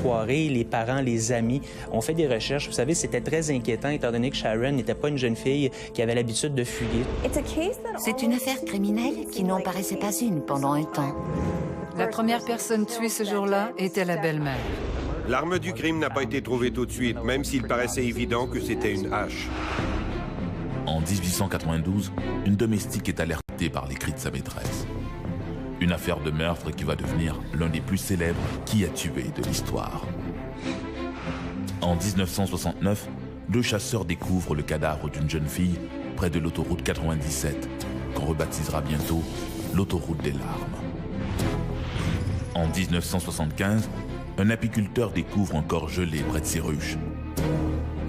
soirée, les parents, les amis ont fait des recherches. Vous savez, c'était très inquiétant étant donné que Sharon n'était pas une jeune fille qui avait l'habitude de fuguer. C'est une affaire criminelle qui n'en paraissait pas une pendant un temps. La première personne tuée ce jour-là était la belle-mère. L'arme du crime n'a pas été trouvée tout de suite, même s'il paraissait évident que c'était une hache. En 1892, une domestique est alertée par les cris de sa maîtresse. Une affaire de meurtre qui va devenir l'un des plus célèbres qui a tué de l'histoire. En 1969, deux chasseurs découvrent le cadavre d'une jeune fille près de l'autoroute 97, qu'on rebaptisera bientôt l'autoroute des larmes. En 1975, un apiculteur découvre un corps gelé près de ses ruches.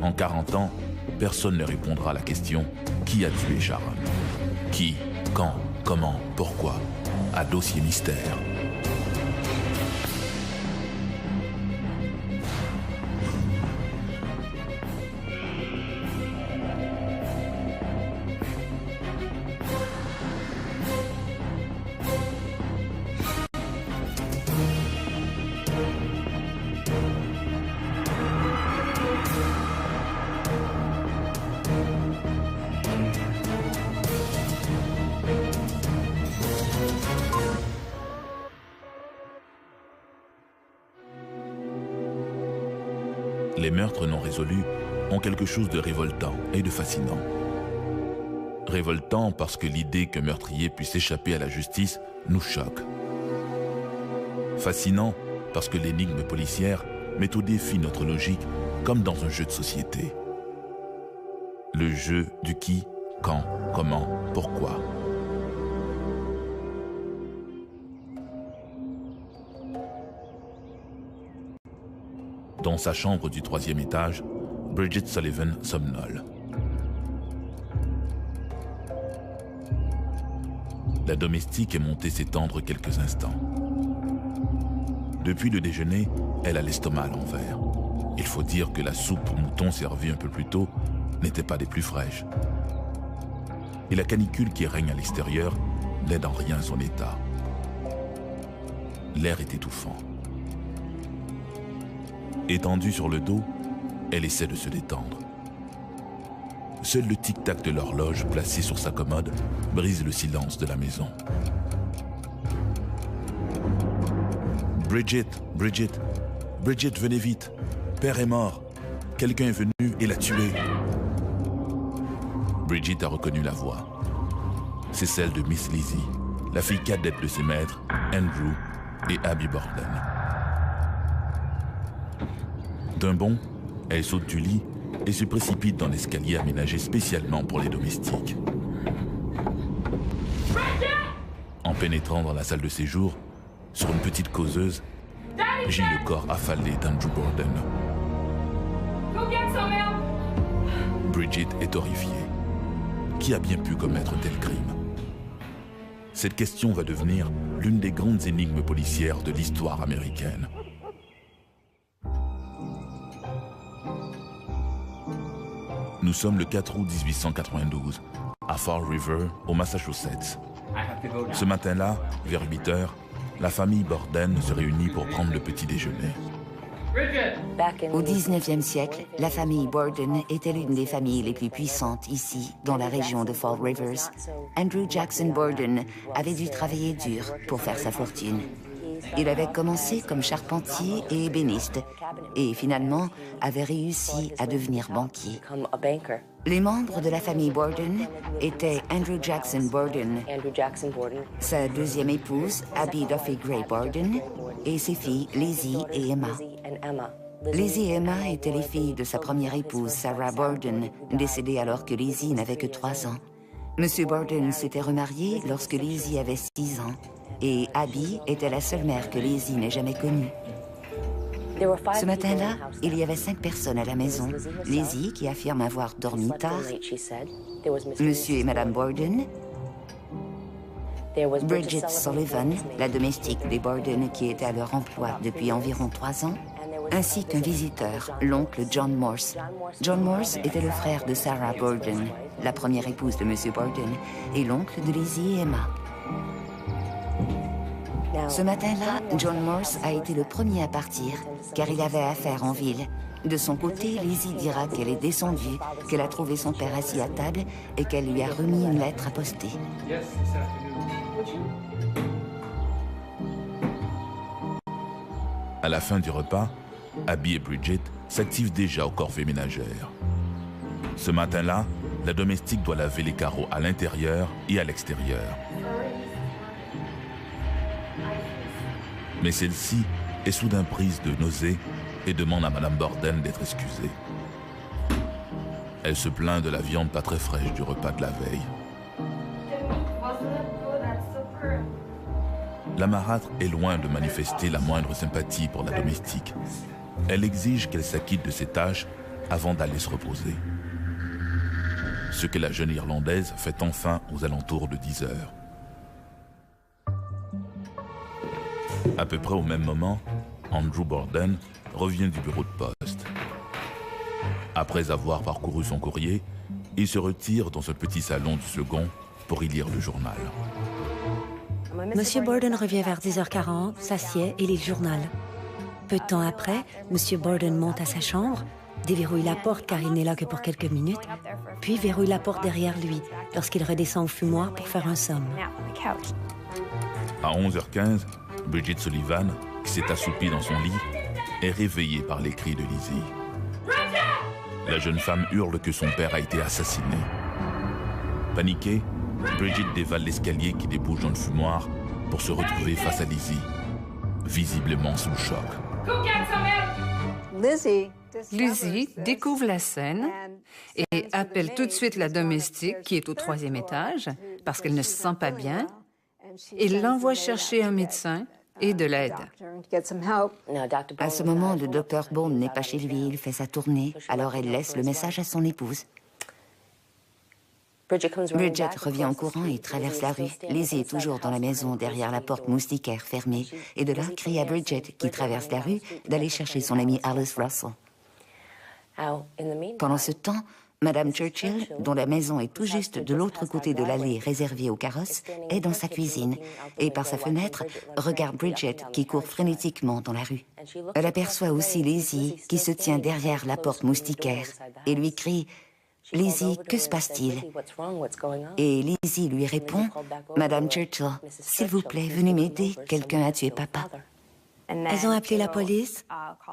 En 40 ans, personne ne répondra à la question « Qui a tué Sharon ?» Qui, quand, comment, pourquoi? À dossier mystère. Les meurtres non résolus ont quelque chose de révoltant et de fascinant. Révoltant parce que l'idée qu'un meurtrier puisse échapper à la justice nous choque. Fascinant parce que l'énigme policière met au défi notre logique comme dans un jeu de société. Le jeu du qui, quand, comment, pourquoi. Dans sa chambre du 3e étage, Bridget Sullivan somnole. La domestique est montée s'étendre quelques instants. Depuis le déjeuner, elle a l'estomac à l'envers. Il faut dire que la soupe au mouton servie un peu plus tôt n'était pas des plus fraîches. Et la canicule qui règne à l'extérieur n'aide en rien son état. L'air est étouffant. Étendue sur le dos, elle essaie de se détendre. Seul le tic-tac de l'horloge placée sur sa commode brise le silence de la maison. Bridget, Bridget, Bridget, venez vite. Père est mort. Quelqu'un est venu et l'a tué. Bridget a reconnu la voix. C'est celle de Miss Lizzie, la fille cadette de ses maîtres, Andrew et Abby Borden. D'un bond, elle saute du lit et se précipite dans l'escalier aménagé spécialement pour les domestiques. En pénétrant dans la salle de séjour, sur une petite causeuse, gît le corps affalé d'Andrew Borden. Bridget est horrifiée. Qui a bien pu commettre tel crime? Cette question va devenir l'une des grandes énigmes policières de l'histoire américaine. Nous sommes le 4 août 1892, à Fall River, au Massachusetts. Ce matin-là, vers 8 heures, la famille Borden se réunit pour prendre le petit déjeuner. Au 19e siècle, la famille Borden était l'une des familles les plus puissantes ici, dans la région de Fall Rivers. Andrew Jackson Borden avait dû travailler dur pour faire sa fortune. Il avait commencé comme charpentier et ébéniste et finalement avait réussi à devenir banquier. Les membres de la famille Borden étaient Andrew Jackson Borden, sa deuxième épouse Abby Duffy Gray Borden et ses filles Lizzie et Emma. Lizzie et Emma étaient les filles de sa première épouse Sarah Borden, décédée alors que Lizzie n'avait que 3 ans. Monsieur Borden s'était remarié lorsque Lizzie avait 6 ans. Et Abby était la seule mère que Lizzie n'ait jamais connue. Ce matin-là, il y avait 5 personnes à la maison. Lizzie, qui affirme avoir dormi tard, Monsieur et Madame Borden, Bridget Sullivan, la domestique des Borden qui était à leur emploi depuis environ 3 ans, ainsi qu'un visiteur, l'oncle John Morse. John Morse était le frère de Sarah Borden, la première épouse de Monsieur Borden, et l'oncle de Lizzie et Emma. Ce matin-là, John Morse a été le premier à partir, car il avait affaire en ville. De son côté, Lizzie dira qu'elle est descendue, qu'elle a trouvé son père assis à table et qu'elle lui a remis une lettre à poster. À la fin du repas, Abby et Bridget s'activent déjà aux corvées ménagères. Ce matin-là, la domestique doit laver les carreaux à l'intérieur et à l'extérieur. Mais celle-ci est soudain prise de nausée et demande à Madame Borden d'être excusée. Elle se plaint de la viande pas très fraîche du repas de la veille. La marâtre est loin de manifester la moindre sympathie pour la domestique. Elle exige qu'elle s'acquitte de ses tâches avant d'aller se reposer. Ce que la jeune Irlandaise fait enfin aux alentours de 10 heures. À peu près au même moment, Andrew Borden revient du bureau de poste. Après avoir parcouru son courrier, il se retire dans un petit salon du second pour y lire le journal. Monsieur Borden revient vers 10h40, s'assied et lit le journal. Peu de temps après, Monsieur Borden monte à sa chambre, déverrouille la porte car il n'est là que pour quelques minutes, puis verrouille la porte derrière lui lorsqu'il redescend au fumoir pour faire un somme. À 11h15, Bridget Sullivan, qui s'est assoupie dans son lit, est réveillée par les cris de Lizzie. La jeune femme hurle que son père a été assassiné. Paniquée, Bridget dévale l'escalier qui débouche dans le fumoir pour se retrouver face à Lizzie, visiblement sous le choc. Lizzie découvre la scène et appelle tout de suite la domestique qui est au 3e étage parce qu'elle ne se sent pas bien et l'envoie chercher un médecin et de l'aide. À ce moment, le docteur Bond n'est pas chez lui, il fait sa tournée, alors elle laisse le message à son épouse. Bridget revient en courant et traverse la rue. Lizzie est toujours dans la maison, derrière la porte moustiquaire fermée. Et de là, crie à Bridget, qui traverse la rue, d'aller chercher son amie Alice Russell. Pendant ce temps, Madame Churchill, dont la maison est tout juste de l'autre côté de l'allée réservée aux carrosses, est dans sa cuisine et, par sa fenêtre, regarde Bridget qui court frénétiquement dans la rue. Elle aperçoit aussi Lizzie qui se tient derrière la porte moustiquaire et lui crie « Lizzie, que se passe-t-il » Et Lizzie lui répond « Madame Churchill, s'il vous plaît, venez m'aider, quelqu'un a tué papa. » Elles ont appelé la police,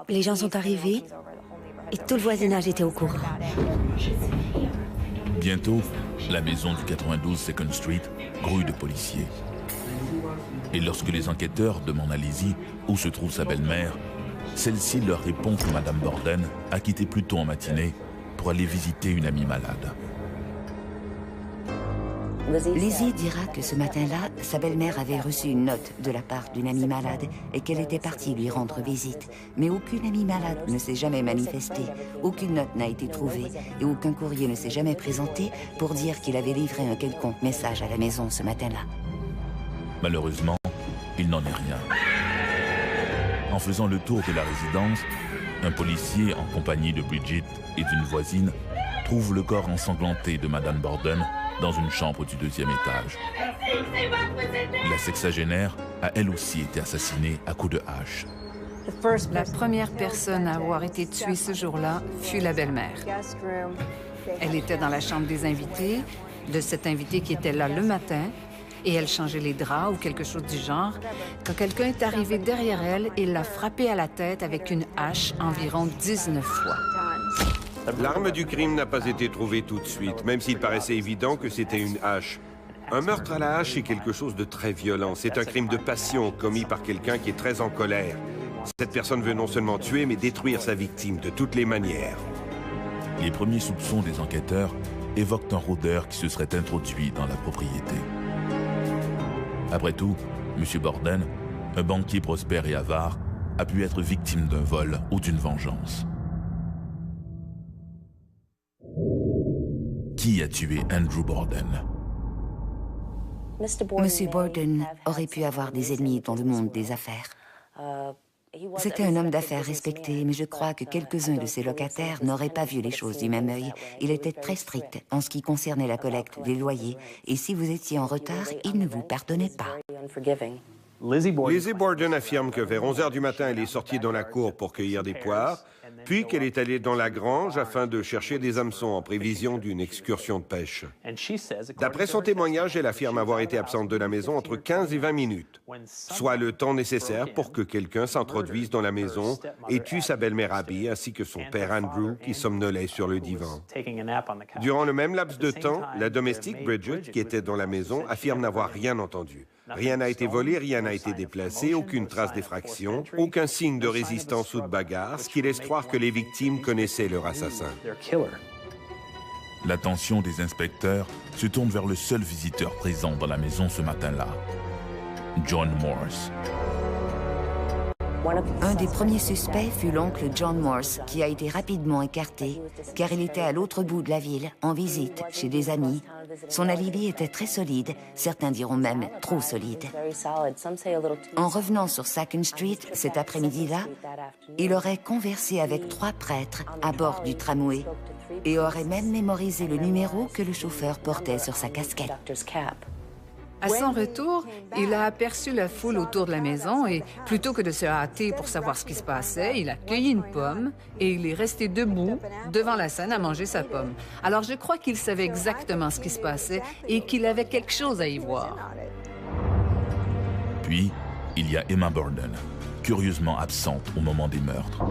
les gens sont arrivés et tout le voisinage était au courant. Bientôt, la maison du 92 Second Street grouille de policiers. Et lorsque les enquêteurs demandent à Lizzie où se trouve sa belle-mère, celle-ci leur répond que Madame Borden a quitté plus tôt en matinée pour aller visiter une amie malade. Lizzie dira que ce matin-là, sa belle-mère avait reçu une note de la part d'une amie malade et qu'elle était partie lui rendre visite. Mais aucune amie malade ne s'est jamais manifestée, aucune note n'a été trouvée et aucun courrier ne s'est jamais présenté pour dire qu'il avait livré un quelconque message à la maison ce matin-là. Malheureusement, il n'en est rien. En faisant le tour de la résidence, un policier en compagnie de Bridget et d'une voisine trouve le corps ensanglanté de Madame Borden dans une chambre du 2e étage. La sexagénaire a elle aussi été assassinée à coups de hache. La première personne à avoir été tuée ce jour-là fut la belle-mère. Elle était dans la chambre des invités, de cet invité qui était là le matin, et elle changeait les draps ou quelque chose du genre, quand quelqu'un est arrivé derrière elle et l'a frappée à la tête avec une hache environ 19 fois. L'arme du crime n'a pas été trouvée tout de suite, même s'il paraissait évident que c'était une hache. Un meurtre à la hache est quelque chose de très violent. C'est un crime de passion commis par quelqu'un qui est très en colère. Cette personne veut non seulement tuer, mais détruire sa victime de toutes les manières. Les premiers soupçons des enquêteurs évoquent un rôdeur qui se serait introduit dans la propriété. Après tout, M. Borden, un banquier prospère et avare, a pu être victime d'un vol ou d'une vengeance. Qui a tué Andrew Borden? Monsieur Borden aurait pu avoir des ennemis dans le monde des affaires. C'était un homme d'affaires respecté, mais je crois que quelques-uns de ses locataires n'auraient pas vu les choses du même œil. Il était très strict en ce qui concernait la collecte des loyers, et si vous étiez en retard, il ne vous pardonnait pas. Lizzie Borden affirme que vers 11 h du matin, elle est sortie dans la cour pour cueillir des poires, puis qu'elle est allée dans la grange afin de chercher des hameçons en prévision d'une excursion de pêche. D'après son témoignage, elle affirme avoir été absente de la maison entre 15 et 20 minutes, soit le temps nécessaire pour que quelqu'un s'introduise dans la maison et tue sa belle-mère Abby ainsi que son père Andrew qui somnolait sur le divan. Durant le même laps de temps, la domestique Bridget, qui était dans la maison, affirme n'avoir rien entendu. Rien n'a été volé, rien n'a été déplacé, aucune trace d'effraction, aucun signe de résistance ou de bagarre, ce qui laisse croire que les victimes connaissaient leur assassin. L'attention des inspecteurs se tourne vers le seul visiteur présent dans la maison ce matin-là, John Morse. Un des premiers suspects fut l'oncle John Morse, qui a été rapidement écarté, car il était à l'autre bout de la ville, en visite chez des amis. Son alibi était très solide, certains diront même trop solide. En revenant sur Second Street cet après-midi-là, il aurait conversé avec 3 prêtres à bord du tramway et aurait même mémorisé le numéro que le chauffeur portait sur sa casquette. À son retour, il a aperçu la foule autour de la maison et, plutôt que de se hâter pour savoir ce qui se passait, il a cueilli une pomme et il est resté debout devant la scène à manger sa pomme. Alors je crois qu'il savait exactement ce qui se passait et qu'il avait quelque chose à y voir. Puis, il y a Emma Borden, curieusement absente au moment des meurtres.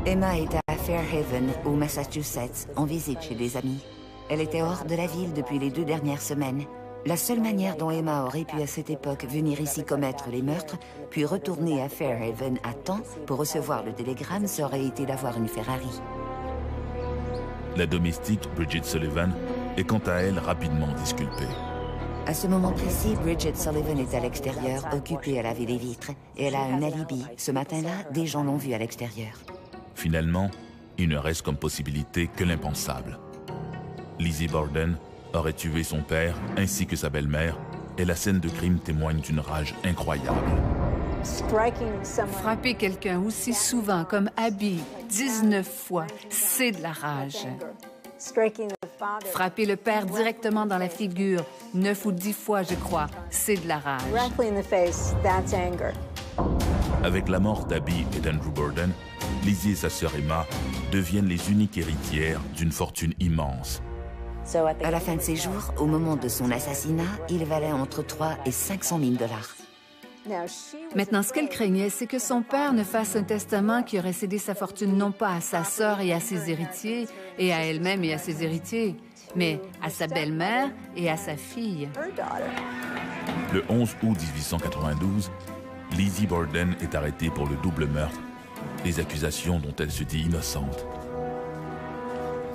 Emma était à Fairhaven, au Massachusetts, en visite chez des amis. Elle était hors de la ville depuis les 2 dernières semaines. La seule manière dont Emma aurait pu à cette époque venir ici commettre les meurtres, puis retourner à Fairhaven à temps pour recevoir le télégramme, ça aurait été d'avoir une Ferrari. La domestique Bridget Sullivan est quant à elle rapidement disculpée. À ce moment précis, Bridget Sullivan est à l'extérieur, occupée à laver les vitres, et elle a un alibi. Ce matin-là, des gens l'ont vue à l'extérieur. Finalement, il ne reste comme possibilité que l'impensable. Lizzie Borden aurait tué son père ainsi que sa belle-mère, et la scène de crime témoigne d'une rage incroyable. Frapper quelqu'un aussi souvent comme Abby, 19 fois, c'est de la rage. Frapper le père directement dans la figure, 9 ou 10 fois, je crois, c'est de la rage. Avec la mort d'Abby et d'Andrew Borden, Lizzie et sa sœur Emma deviennent les uniques héritières d'une fortune immense. À la fin de ses jours, au moment de son assassinat, il valait entre 3 et 500 000 $. Maintenant, ce qu'elle craignait, c'est que son père ne fasse un testament qui aurait cédé sa fortune non pas à sa sœur et à ses héritiers, et à elle-même et à ses héritiers, mais à sa belle-mère et à sa fille. Le 11 août 1892, Lizzie Borden est arrêtée pour le double meurtre, des accusations dont elle se dit innocente.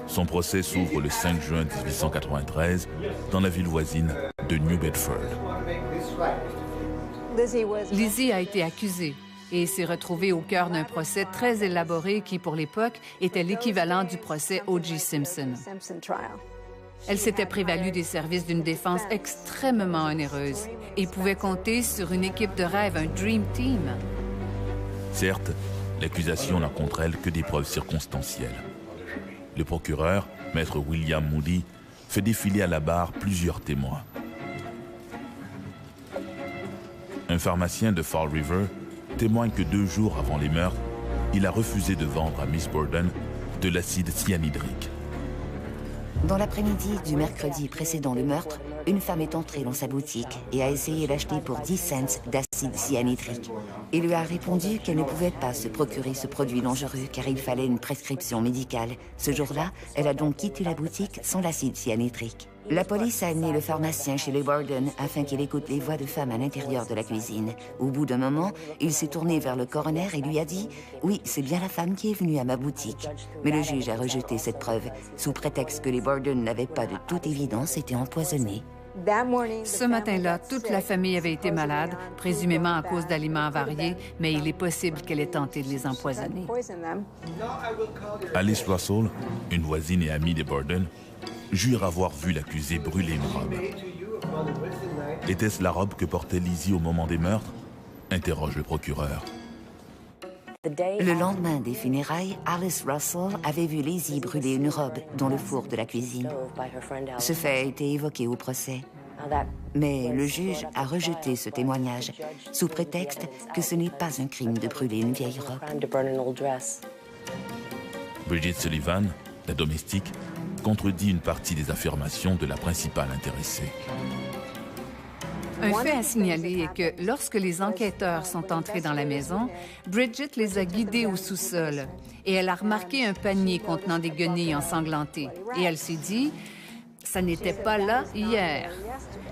Son procès s'ouvre le 5 juin 1893 dans la ville voisine de New Bedford. Lizzie a été accusée et s'est retrouvée au cœur d'un procès très élaboré qui, pour l'époque, était l'équivalent du procès O.J. Simpson. Elle s'était prévalue des services d'une défense extrêmement onéreuse et pouvait compter sur une équipe de rêve, un Dream Team. Certes, l'accusation n'a contre elle que des preuves circonstancielles. Le procureur, maître William Moody, fait défiler à la barre plusieurs témoins. Un pharmacien de Fall River témoigne que 2 jours avant les meurtres, il a refusé de vendre à Miss Borden de l'acide cyanhydrique. Dans l'après-midi du mercredi précédant le meurtre, une femme est entrée dans sa boutique et a essayé d'acheter pour 10 cents d'acide cyanhydrique. Il lui a répondu qu'elle ne pouvait pas se procurer ce produit dangereux car il fallait une prescription médicale. Ce jour-là, elle a donc quitté la boutique sans l'acide cyanhydrique. La police a amené le pharmacien chez les Borden afin qu'il écoute les voix de femmes à l'intérieur de la cuisine. Au bout d'un moment, il s'est tourné vers le coroner et lui a dit « Oui, c'est bien la femme qui est venue à ma boutique. » Mais le juge a rejeté cette preuve, sous prétexte que les Borden n'avaient pas de toute évidence été empoisonnés. Ce matin-là, toute la famille avait été malade, présumément à cause d'aliments avariés, mais il est possible qu'elle ait tenté de les empoisonner. Alice Russell, une voisine et amie des Borden, jure avoir vu l'accusé brûler une robe. Était-ce la robe que portait Lizzie au moment des meurtres? Interroge le procureur. Le lendemain des funérailles, Alice Russell avait vu Lizzie brûler une robe dans le four de la cuisine. Ce fait a été évoqué au procès. Mais le juge a rejeté ce témoignage, sous prétexte que ce n'est pas un crime de brûler une vieille robe. Bridget Sullivan, la domestique, contredit une partie des affirmations de la principale intéressée. Un fait à signaler est que lorsque les enquêteurs sont entrés dans la maison, Bridget les a guidés au sous-sol et elle a remarqué un panier contenant des guenilles ensanglantées. Et elle s'est dit, ça n'était pas là hier.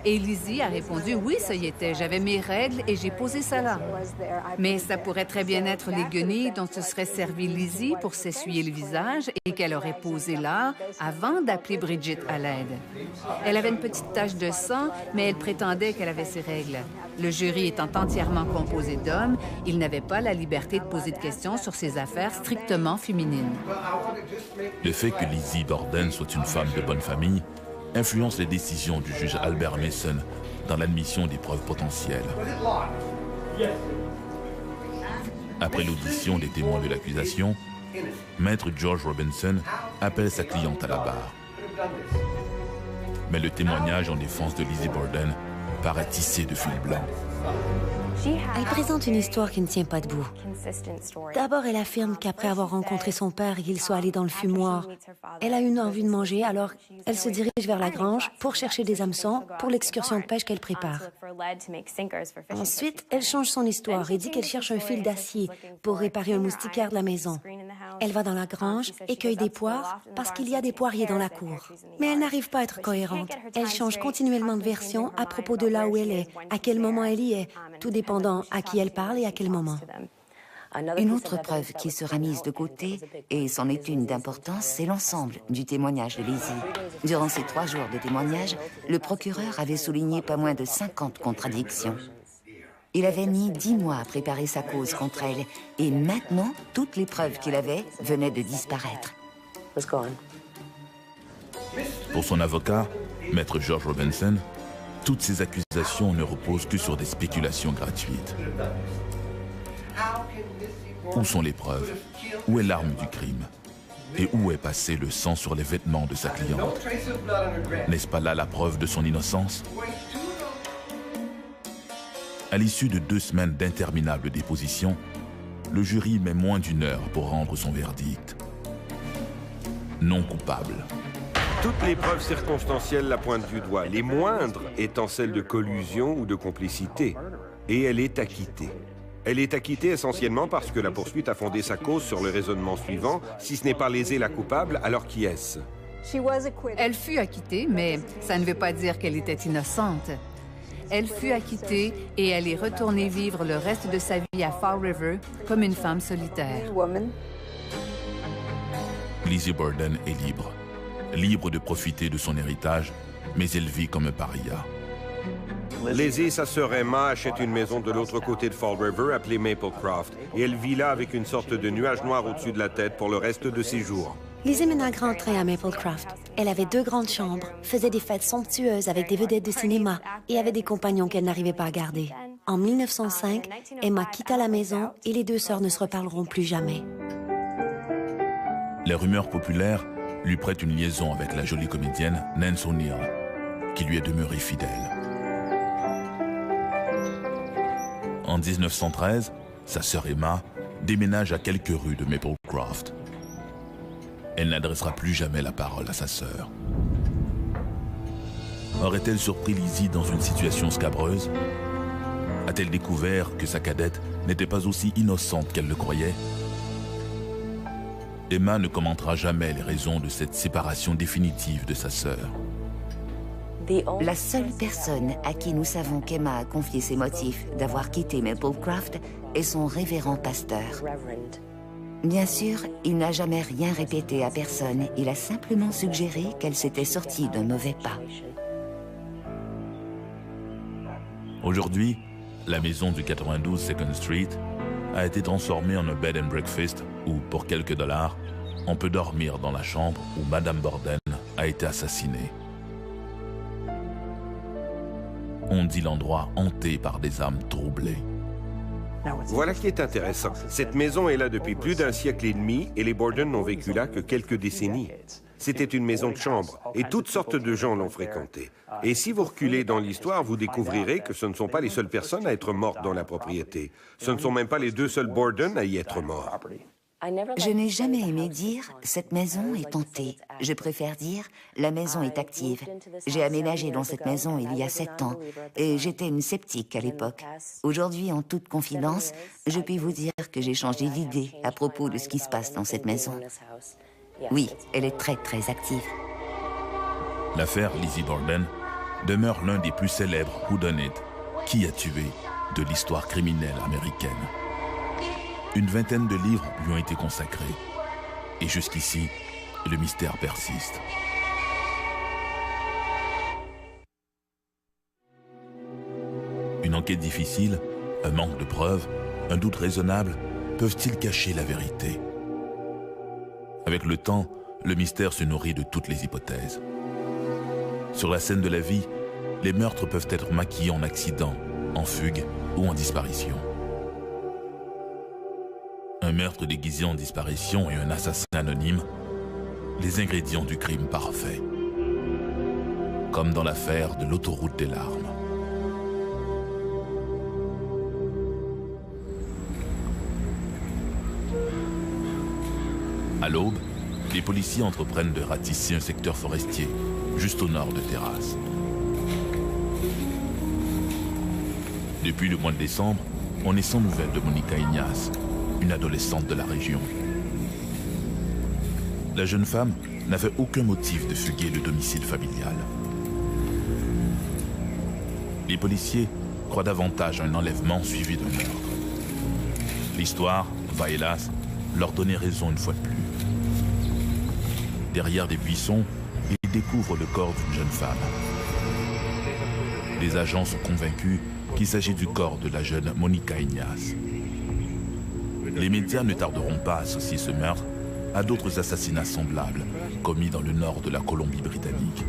Et Lizzie a répondu, oui, ça y était, j'avais mes règles et j'ai posé ça là. Mais ça pourrait très bien être les guenilles dont se serait servi Lizzie pour s'essuyer le visage et qu'elle aurait posé là avant d'appeler Bridget à l'aide. Elle avait une petite tache de sang, mais elle prétendait qu'elle avait ses règles. Le jury étant entièrement composé d'hommes, il n'avait pas la liberté de poser de questions sur ses affaires strictement féminines. Le fait que Lizzie Borden soit une femme de bonne famille influence les décisions du juge Albert Mason dans l'admission des preuves potentielles. Après l'audition des témoins de l'accusation, Maître George Robinson appelle sa cliente à la barre. Mais le témoignage en défense de Lizzie Borden paraît tissé de fil blanc. Elle présente une histoire qui ne tient pas debout. D'abord, elle affirme qu'après avoir rencontré son père et qu'il soit allé dans le fumoir, elle a une envie de manger, alors elle se dirige vers la grange pour chercher des hameçons pour l'excursion de pêche qu'elle prépare. Ensuite, elle change son histoire et dit qu'elle cherche un fil d'acier pour réparer un moustiquaire de la maison. Elle va dans la grange et cueille des poires parce qu'il y a des poiriers dans la cour. Mais elle n'arrive pas à être cohérente. Elle change continuellement de version à propos de là où elle est, à quel moment elle y est, tout dépendant à qui elle parle et à quel moment. Une autre preuve qui sera mise de côté, et c'en est une d'importance, c'est l'ensemble du témoignage de Lizzie. Durant ces 3 jours de témoignage, le procureur avait souligné pas moins de 50 contradictions. Il avait mis 10 mois à préparer sa cause contre elle, et maintenant, toutes les preuves qu'il avait venaient de disparaître. Pour son avocat, Maître George Robinson, toutes ces accusations ne reposent que sur des spéculations gratuites. Où sont les preuves? Où est l'arme du crime? Et où est passé le sang sur les vêtements de sa cliente? N'est-ce pas là la preuve de son innocence? À l'issue de 2 semaines d'interminables dépositions, le jury met moins d'1 heure pour rendre son verdict. Non coupable. Toutes les preuves circonstancielles la pointent du doigt, les moindres étant celles de collusion ou de complicité. Et elle est acquittée. Elle est acquittée essentiellement parce que la poursuite a fondé sa cause sur le raisonnement suivant. Si ce n'est pas léser la coupable, alors qui est-ce? Elle fut acquittée, mais ça ne veut pas dire qu'elle était innocente. Elle fut acquittée et elle est retournée vivre le reste de sa vie à Fall River comme une femme solitaire. Lizzie Borden est libre. Libre de profiter de son héritage, mais elle vit comme un paria. Lizzie, sa sœur Emma, achète une maison de l'autre côté de Fall River appelée Maplecroft. Et elle vit là avec une sorte de nuage noir au-dessus de la tête pour le reste de ses jours. Lizzie mène un grand train à Maplecroft. Elle avait 2 grandes chambres, faisait des fêtes somptueuses avec des vedettes de cinéma et avait des compagnons qu'elle n'arrivait pas à garder. En 1905, Emma quitta la maison et les 2 sœurs ne se reparleront plus jamais. Les rumeurs populaires lui prêtent une liaison avec la jolie comédienne Nance O'Neill, qui lui est demeurée fidèle. En 1913, sa sœur Emma déménage à quelques rues de Maplecroft. Elle n'adressera plus jamais la parole à sa sœur. Aurait-elle surpris Lizzie dans une situation scabreuse? A-t-elle découvert que sa cadette n'était pas aussi innocente qu'elle le croyait? Emma ne commentera jamais les raisons de cette séparation définitive de sa sœur. La seule personne à qui nous savons qu'Emma a confié ses motifs d'avoir quitté Maplecroft est son révérend pasteur. Bien sûr, il n'a jamais rien répété à personne. Il a simplement suggéré qu'elle s'était sortie d'un mauvais pas. Aujourd'hui, la maison du 92 Second Street a été transformée en un bed and breakfast où, pour quelques dollars, on peut dormir dans la chambre où Madame Borden a été assassinée. On dit l'endroit hanté par des âmes troublées. Voilà qui est intéressant. Cette maison est là depuis plus d'1 siècle et demi et les Borden n'ont vécu là que quelques décennies. C'était une maison de chambre et toutes sortes de gens l'ont fréquentée. Et si vous reculez dans l'histoire, vous découvrirez que ce ne sont pas les seules personnes à être mortes dans la propriété. Ce ne sont même pas les 2 seuls Borden à y être morts. Je n'ai jamais aimé dire « cette maison est hantée ». Je préfère dire « la maison est active ». J'ai aménagé dans cette maison il y a 7 ans et j'étais une sceptique à l'époque. Aujourd'hui, en toute confidence, je puis vous dire que j'ai changé d'idée à propos de ce qui se passe dans cette maison. Oui, elle est très, très active. L'affaire Lizzie Borden demeure l'un des plus célèbres whodunit, qui a tué, de l'histoire criminelle américaine. Une vingtaine de livres lui ont été consacrés. Et jusqu'ici, le mystère persiste. Une enquête difficile, un manque de preuves, un doute raisonnable peuvent-ils cacher la vérité? Avec le temps, le mystère se nourrit de toutes les hypothèses. Sur la scène de la vie, les meurtres peuvent être maquillés en accident, en fugue ou en disparition. Un meurtre déguisé en disparition et un assassin anonyme, les ingrédients du crime parfait. Comme dans l'affaire de l'autoroute des larmes. À l'aube, les policiers entreprennent de ratisser un secteur forestier, juste au nord de Terrace. Depuis le mois de décembre, on est sans nouvelles de Monica Ignace, une adolescente de la région. La jeune femme n'avait aucun motif de fuguer le domicile familial. Les policiers croient davantage à un enlèvement suivi d'un meurtre. L'histoire va, hélas, leur donner raison une fois de plus. Derrière des buissons, ils découvrent le corps d'une jeune femme. Les agents sont convaincus qu'il s'agit du corps de la jeune Monica Ignace. Les médias ne tarderont pas à associer ce meurtre à d'autres assassinats semblables commis dans le nord de la Colombie-Britannique.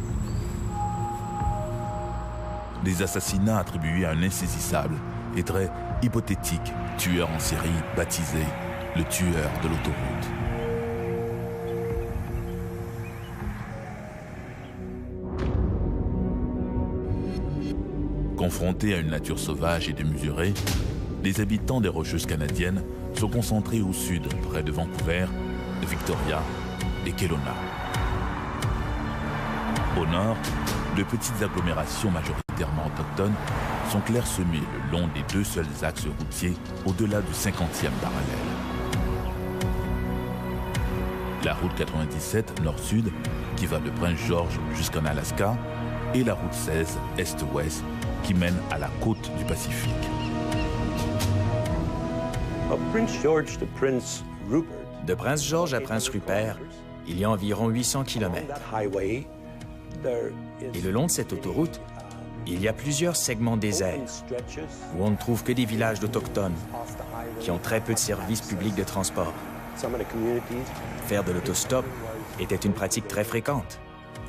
Des assassinats attribués à un insaisissable et très hypothétique tueur en série baptisé le tueur de l'autoroute. Confrontés à une nature sauvage et démesurée, les habitants des Rocheuses canadiennes sont concentrés au sud, près de Vancouver, de Victoria et Kelowna. Au nord, de petites agglomérations majoritairement autochtones sont clairsemées le long des 2 seuls axes routiers au-delà du 50e parallèle. La route 97 nord-sud, qui va de Prince George jusqu'en Alaska, et la route 16 est-ouest, qui mène à la côte du Pacifique. De Prince George à Prince Rupert, il y a environ 800 km. Et le long de cette autoroute, il y a plusieurs segments déserts où on ne trouve que des villages d'Autochtones qui ont très peu de services publics de transport. Faire de l'autostop était une pratique très fréquente.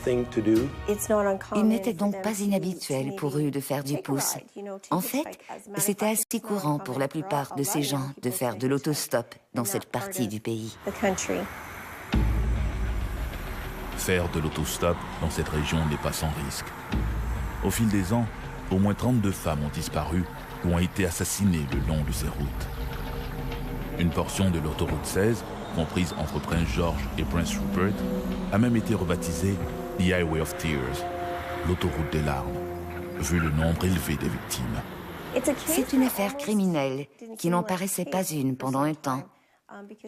Il n'était donc pas inhabituel pour eux de faire du pouce. En fait, c'était assez courant pour la plupart de ces gens de faire de l'autostop dans cette partie du pays. Faire de l'autostop dans cette région n'est pas sans risque. Au fil des ans, au moins 32 femmes ont disparu ou ont été assassinées le long de ces routes. Une portion de l'autoroute 16, comprise entre Prince George et Prince Rupert, a même été rebaptisée The Highway of Tears, l'autoroute des larmes, vu le nombre élevé des victimes. C'est une affaire criminelle qui n'en paraissait pas une pendant un temps.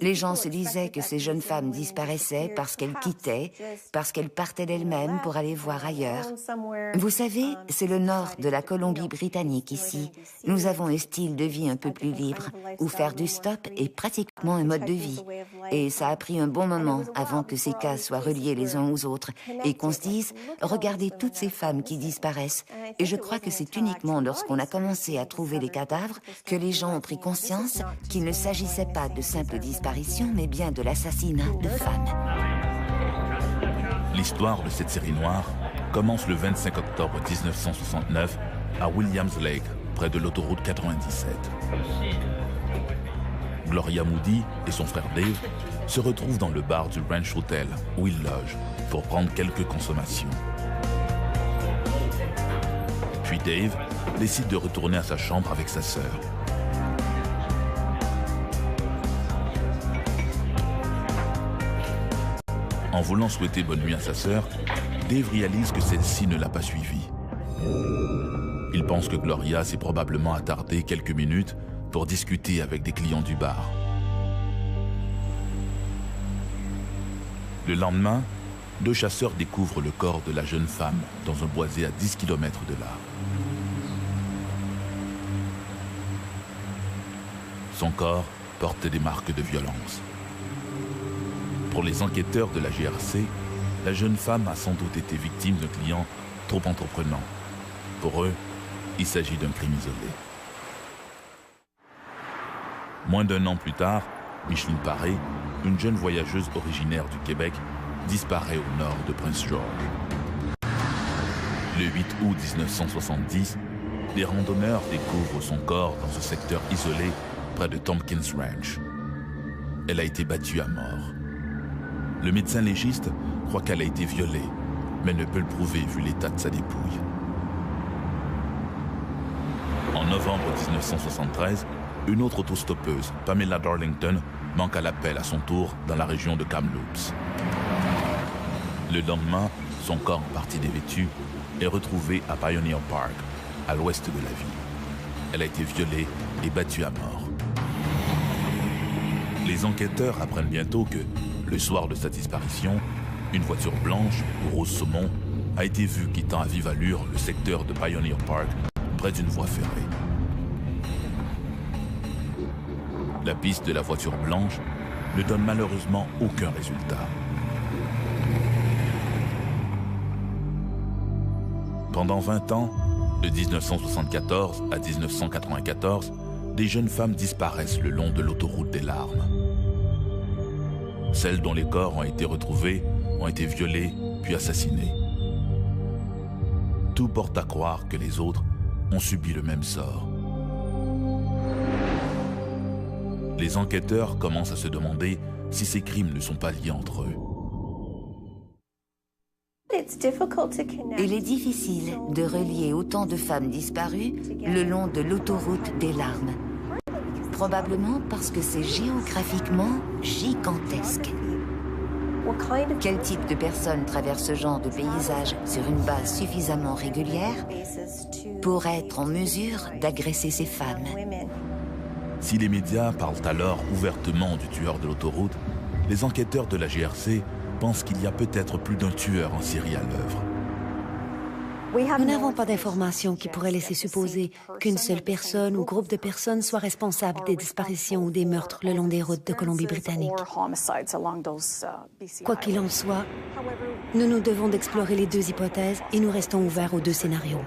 Les gens se disaient que ces jeunes femmes disparaissaient parce qu'elles quittaient, parce qu'elles partaient d'elles-mêmes pour aller voir ailleurs. Vous savez, c'est le nord de la Colombie-Britannique ici. Nous avons un style de vie un peu plus libre, où faire du stop est pratiquement un mode de vie. Et ça a pris un bon moment avant que ces cas soient reliés les uns aux autres et qu'on se dise « Regardez toutes ces femmes qui disparaissent ». Et je crois que c'est uniquement lorsqu'on a commencé à trouver les cadavres que les gens ont pris conscience qu'il ne s'agissait pas de simples disparition, mais bien de l'assassinat de femmes. L'histoire de cette série noire commence le 25 octobre 1969 à Williams Lake, près de l'autoroute 97. Gloria Moody et son frère Dave se retrouve dans le bar du Ranch Hotel où il loge pour prendre quelques consommations. Puis Dave décide de retourner à sa chambre avec sa sœur. En voulant souhaiter bonne nuit à sa sœur, Dave réalise que celle-ci ne l'a pas suivi. Il pense que Gloria s'est probablement attardée quelques minutes pour discuter avec des clients du bar. Le lendemain, 2 chasseurs découvrent le corps de la jeune femme dans un boisé à 10 km de là. Son corps porte des marques de violence. Pour les enquêteurs de la GRC, la jeune femme a sans doute été victime d'un client trop entreprenant. Pour eux, il s'agit d'un crime isolé. Moins d'1 an plus tard, Micheline Paré, une jeune voyageuse originaire du Québec, disparaît au nord de Prince George. Le 8 août 1970, des randonneurs découvrent son corps dans ce secteur isolé près de Tompkins Ranch. Elle a été battue à mort. Le médecin légiste croit qu'elle a été violée, mais ne peut le prouver vu l'état de sa dépouille. En novembre 1973, une autre autostoppeuse, Pamela Darlington, manque à l'appel à son tour dans la région de Kamloops. Le lendemain, son corps en partie dévêtu est retrouvé à Pioneer Park, à l'ouest de la ville. Elle a été violée et battue à mort. Les enquêteurs apprennent bientôt que, le soir de sa disparition, une voiture blanche ou rose saumon a été vue quittant à vive allure le secteur de Pioneer Park, près d'une voie ferrée. La piste de la voiture blanche ne donne malheureusement aucun résultat. Pendant 20 ans, de 1974 à 1994, des jeunes femmes disparaissent le long de l'autoroute des larmes. Celles dont les corps ont été retrouvés ont été violées puis assassinées. Tout porte à croire que les autres ont subi le même sort. Les enquêteurs commencent à se demander si ces crimes ne sont pas liés entre eux. Il est difficile de relier autant de femmes disparues le long de l'autoroute des larmes. Probablement parce que c'est géographiquement gigantesque. Quel type de personne traverse ce genre de paysage sur une base suffisamment régulière pour être en mesure d'agresser ces femmes? Si les médias parlent alors ouvertement du tueur de l'autoroute, les enquêteurs de la GRC pensent qu'il y a peut-être plus d'un tueur en série à l'œuvre. Nous n'avons pas d'informations qui pourraient laisser supposer qu'une seule personne ou groupe de personnes soit responsable des disparitions ou des meurtres le long des routes de Colombie-Britannique. Quoi qu'il en soit, nous nous devons d'explorer les 2 hypothèses et nous restons ouverts aux 2 scénarios.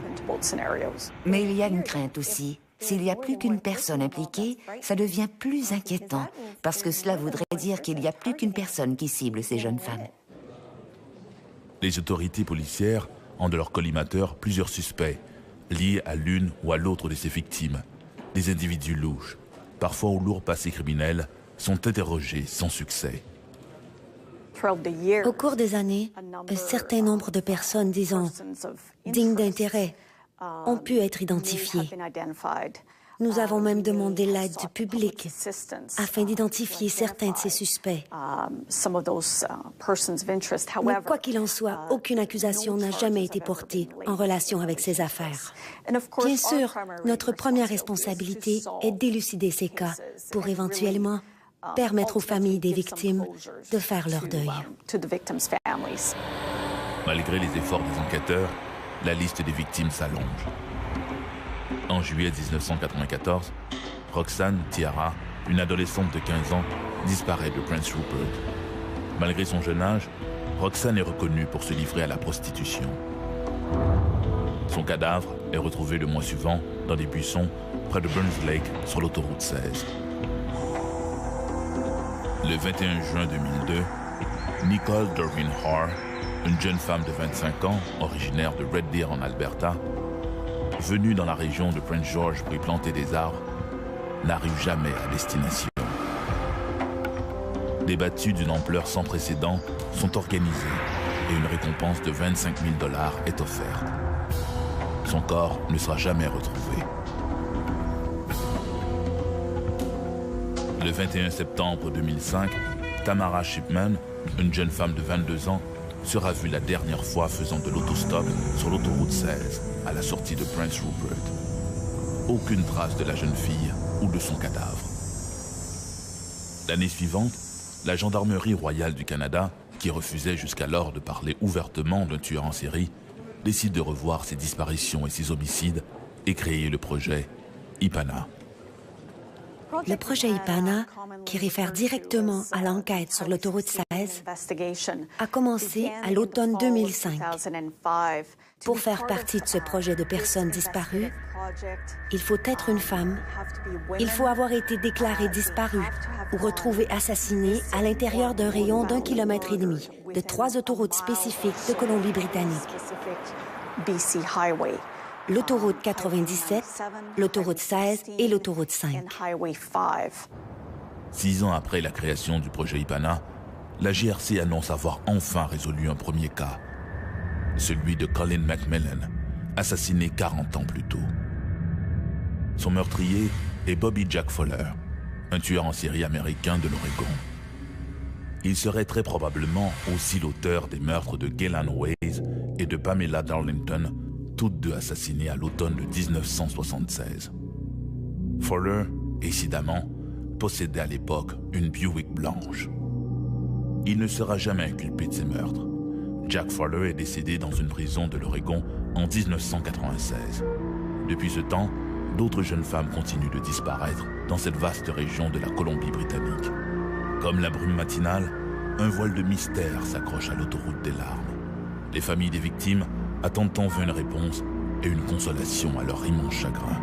Mais il y a une crainte aussi. S'il n'y a plus qu'une personne impliquée, ça devient plus inquiétant, parce que cela voudrait dire qu'il n'y a plus qu'une personne qui cible ces jeunes femmes. Les autorités policières ont de leur collimateur plusieurs suspects, liés à l'une ou à l'autre de ces victimes. Des individus louches, parfois au lourd passé criminel, sont interrogés sans succès. Au cours des années, un certain nombre de personnes, disons, dignes d'intérêt, ont pu être identifiées. Nous avons même demandé l'aide du public afin d'identifier certains de ces suspects. Mais quoi qu'il en soit, aucune accusation n'a jamais été portée en relation avec ces affaires. Bien sûr, notre première responsabilité est d'élucider ces cas pour éventuellement permettre aux familles des victimes de faire leur deuil. Malgré les efforts des enquêteurs, la liste des victimes s'allonge. En juillet 1994, Roxanne Tiara, une adolescente de 15 ans, disparaît de Prince Rupert. Malgré son jeune âge, Roxanne est reconnue pour se livrer à la prostitution. Son cadavre est retrouvé le mois suivant dans des buissons près de Burns Lake sur l'autoroute 16. Le 21 juin 2002, Nicole Durbin Haar, une jeune femme de 25 ans, originaire de Red Deer en Alberta, venue dans la région de Prince George pour y planter des arbres, n'arrive jamais à destination. Des battues d'une ampleur sans précédent sont organisées et une récompense de 25 000 $ est offerte. Son corps ne sera jamais retrouvé. Le 21 septembre 2005, Tamara Shipman, une jeune femme de 22 ans, sera vue la dernière fois faisant de l'autostop sur l'autoroute 16 à la sortie de Prince Rupert. Aucune trace de la jeune fille ou de son cadavre. L'année suivante, la Gendarmerie royale du Canada, qui refusait jusqu'alors de parler ouvertement d'un tueur en série, décide de revoir ses disparitions et ses homicides et créer le projet IPANA. Le projet IPANA, qui réfère directement à l'enquête sur l'autoroute 16, a commencé à l'automne 2005. Pour faire partie de ce projet de personnes disparues, il faut être une femme, il faut avoir été déclarée disparue ou retrouvée assassinée à l'intérieur d'un rayon d'1,5 km de 3 autoroutes spécifiques de Colombie-Britannique. L'autoroute 97, l'autoroute 16 et l'autoroute 5. 6 ans après la création du projet IPANA, la GRC annonce avoir enfin résolu un premier cas, celui de Colin McMillan, assassiné 40 ans plus tôt. Son meurtrier est Bobby Jack Fowler, un tueur en série américain de l'Oregon. Il serait très probablement aussi l'auteur des meurtres de Gaylan Weiss et de Pamela Darlington, toutes deux assassinées à l'automne de 1976. Fowler, incidemment, possédait à l'époque une Buick blanche. Il ne sera jamais inculpé de ces meurtres. Jack Fowler est décédé dans une prison de l'Oregon en 1996. Depuis ce temps, d'autres jeunes femmes continuent de disparaître dans cette vaste région de la Colombie-Britannique. Comme la brume matinale, un voile de mystère s'accroche à l'autoroute des larmes. Les familles des victimes attendent en vain une réponse et une consolation à leur immense chagrin.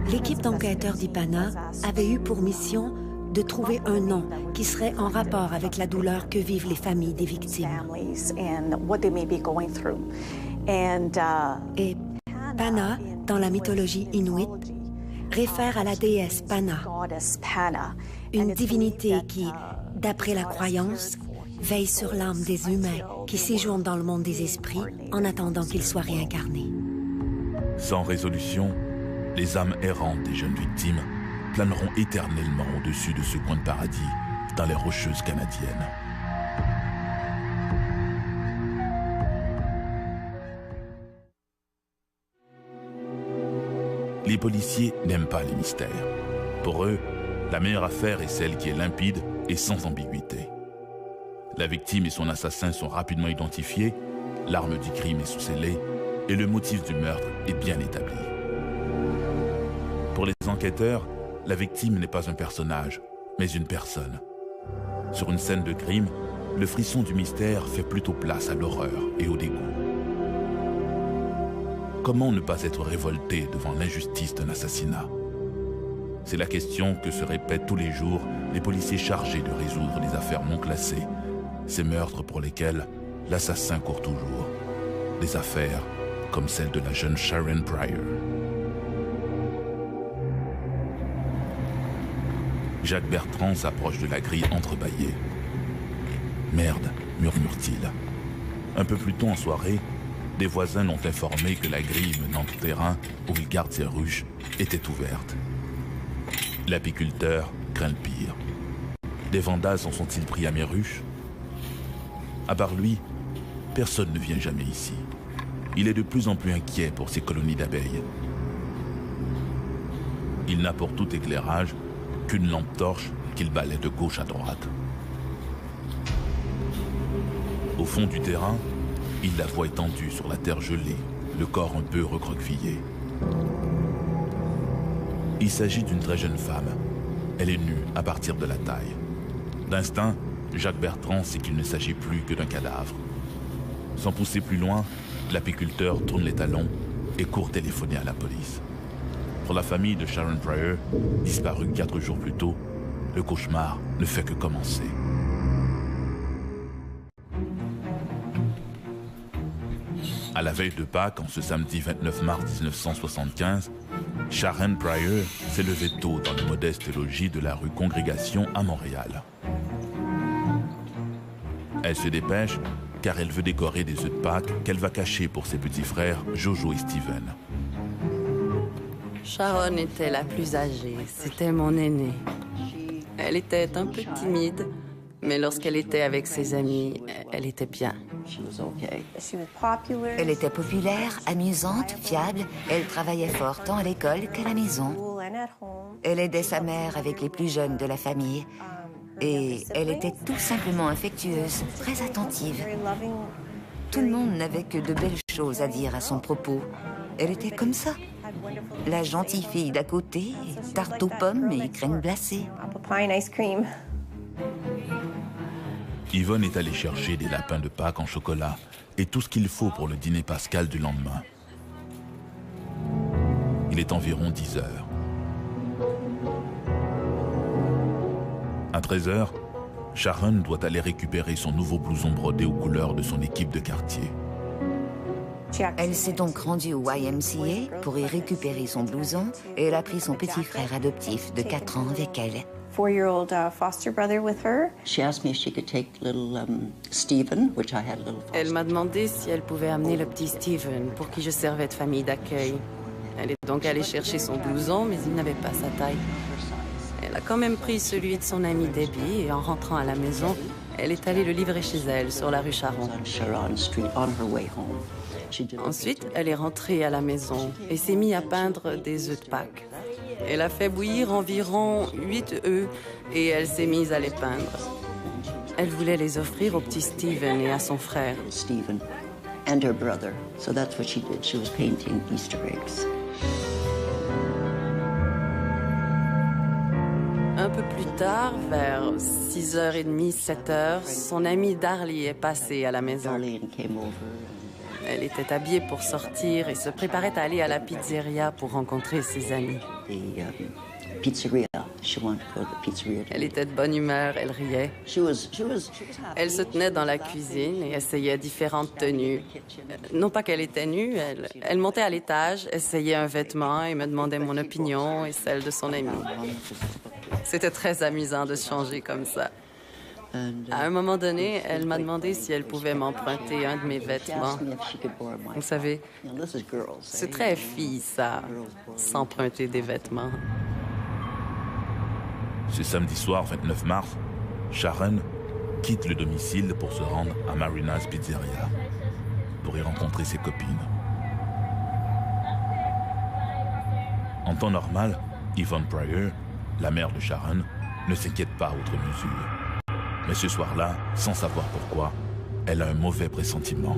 L'équipe d'enquêteurs d'IPANA avait eu pour mission de trouver un nom qui serait en rapport avec la douleur que vivent les familles des victimes. Et Pana, dans la mythologie inuit, réfère à la déesse Pana, une divinité qui, d'après la croyance, veille sur l'âme des humains qui séjournent dans le monde des esprits en attendant qu'ils soient réincarnés. Sans résolution, les âmes errantes des jeunes victimes planeront éternellement au-dessus de ce coin de paradis dans les Rocheuses canadiennes. Les policiers n'aiment pas les mystères. Pour eux, la meilleure affaire est celle qui est limpide et sans ambiguïté. La victime et son assassin sont rapidement identifiés, l'arme du crime est sous-scellée et le motif du meurtre est bien établi. Pour les enquêteurs, la victime n'est pas un personnage, mais une personne. Sur une scène de crime, le frisson du mystère fait plutôt place à l'horreur et au dégoût. Comment ne pas être révolté devant l'injustice d'un assassinat? C'est la question que se répètent tous les jours les policiers chargés de résoudre les affaires non classées, ces meurtres pour lesquels l'assassin court toujours. Des affaires comme celle de la jeune Sharon Pryor. Jacques Bertrand s'approche de la grille entrebâillée. « Merde », murmure-t-il. Un peu plus tôt en soirée, des voisins l'ont informé que la grille menant au terrain où il garde ses ruches était ouverte. L'apiculteur craint le pire. Des vandales s'en sont-ils pris à mes ruches? À part lui, personne ne vient jamais ici. Il est de plus en plus inquiet pour ses colonies d'abeilles. Il n'a pour tout éclairage qu'une lampe torche qu'il balaie de gauche à droite. Au fond du terrain, il la voit étendue sur la terre gelée, le corps un peu recroquevillé. Il s'agit d'une très jeune femme. Elle est nue à partir de la taille. D'instinct, Jacques Bertrand sait qu'il ne s'agit plus que d'un cadavre. Sans pousser plus loin, l'apiculteur tourne les talons et court téléphoner à la police. Pour la famille de Sharon Pryor, disparue 4 jours plus tôt, le cauchemar ne fait que commencer. À la veille de Pâques, en ce samedi 29 mars 1975, Sharon Pryor s'est levée tôt dans le modeste logis de la rue Congrégation à Montréal. Elle se dépêche car elle veut décorer des œufs de Pâques qu'elle va cacher pour ses petits frères Jojo et Steven. Sharon était la plus âgée, c'était mon aînée. Elle était un peu timide, mais lorsqu'elle était avec ses amis, elle était bien. Elle était populaire, amusante, fiable. Elle travaillait fort tant à l'école qu'à la maison. Elle aidait sa mère avec les plus jeunes de la famille. Et elle était tout simplement affectueuse, très attentive. Tout le monde n'avait que de belles choses à dire à son propos. Elle était comme ça. La gentille fille d'à côté, tarte aux pommes et crème glacée. Yvonne est allée chercher des lapins de Pâques en chocolat et tout ce qu'il faut pour le dîner pascal du lendemain. Il est environ 10 heures. À 13 heures, Sharon doit aller récupérer son nouveau blouson brodé aux couleurs de son équipe de quartier. Elle s'est donc rendue au YMCA pour y récupérer son blouson et elle a pris son petit frère adoptif de 4 ans avec elle. Elle m'a demandé si elle pouvait amener le petit Steven pour qui je servais de famille d'accueil. Elle est donc allée chercher son blouson, mais il n'avait pas sa taille. Elle a quand même pris celui de son amie Debbie et en rentrant à la maison, elle est allée le livrer chez elle, sur la rue Charon. Ensuite, elle est rentrée à la maison et s'est mise à peindre des œufs de Pâques. Elle a fait bouillir environ 8 œufs et elle s'est mise à les peindre. Elle voulait les offrir au petit Steven et à son frère. Un peu plus tard, vers 6h30, 7h, son amie Darlie est passée à la maison. Elle était habillée pour sortir et se préparait à aller à la pizzeria pour rencontrer ses amis. Elle était de bonne humeur, elle riait. Elle se tenait dans la cuisine et essayait différentes tenues. Non pas qu'elle était nue, elle montait à l'étage, essayait un vêtement et me demandait mon opinion et celle de son amie. C'était très amusant de se changer comme ça. À un moment donné, elle m'a demandé si elle pouvait m'emprunter un de mes vêtements. Vous savez, c'est très fille, ça, s'emprunter des vêtements. Ce samedi soir 29 mars, Sharon quitte le domicile pour se rendre à Marina's Pizzeria pour y rencontrer ses copines. En temps normal, Yvonne Pryor, la mère de Sharon, ne s'inquiète pas outre mesure. Mais ce soir-là, sans savoir pourquoi, elle a un mauvais pressentiment.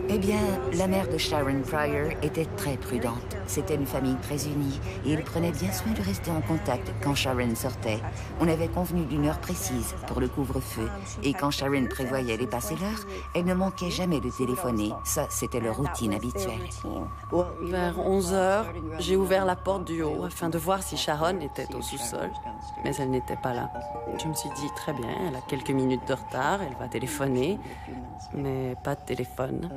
Eh bien, la mère de Sharon Pryor était très prudente. C'était une famille très unie et ils prenaient bien soin de rester en contact quand Sharon sortait. On avait convenu d'une heure précise pour le couvre-feu et quand Sharon prévoyait dépasser l'heure, elle ne manquait jamais de téléphoner. Ça, c'était leur routine habituelle. Vers 11h, j'ai ouvert la porte du haut afin de voir si Sharon était au sous-sol, mais elle n'était pas là. Je me suis dit, très bien, elle a quelques minutes de retard, elle va téléphoner, mais pas de téléphone.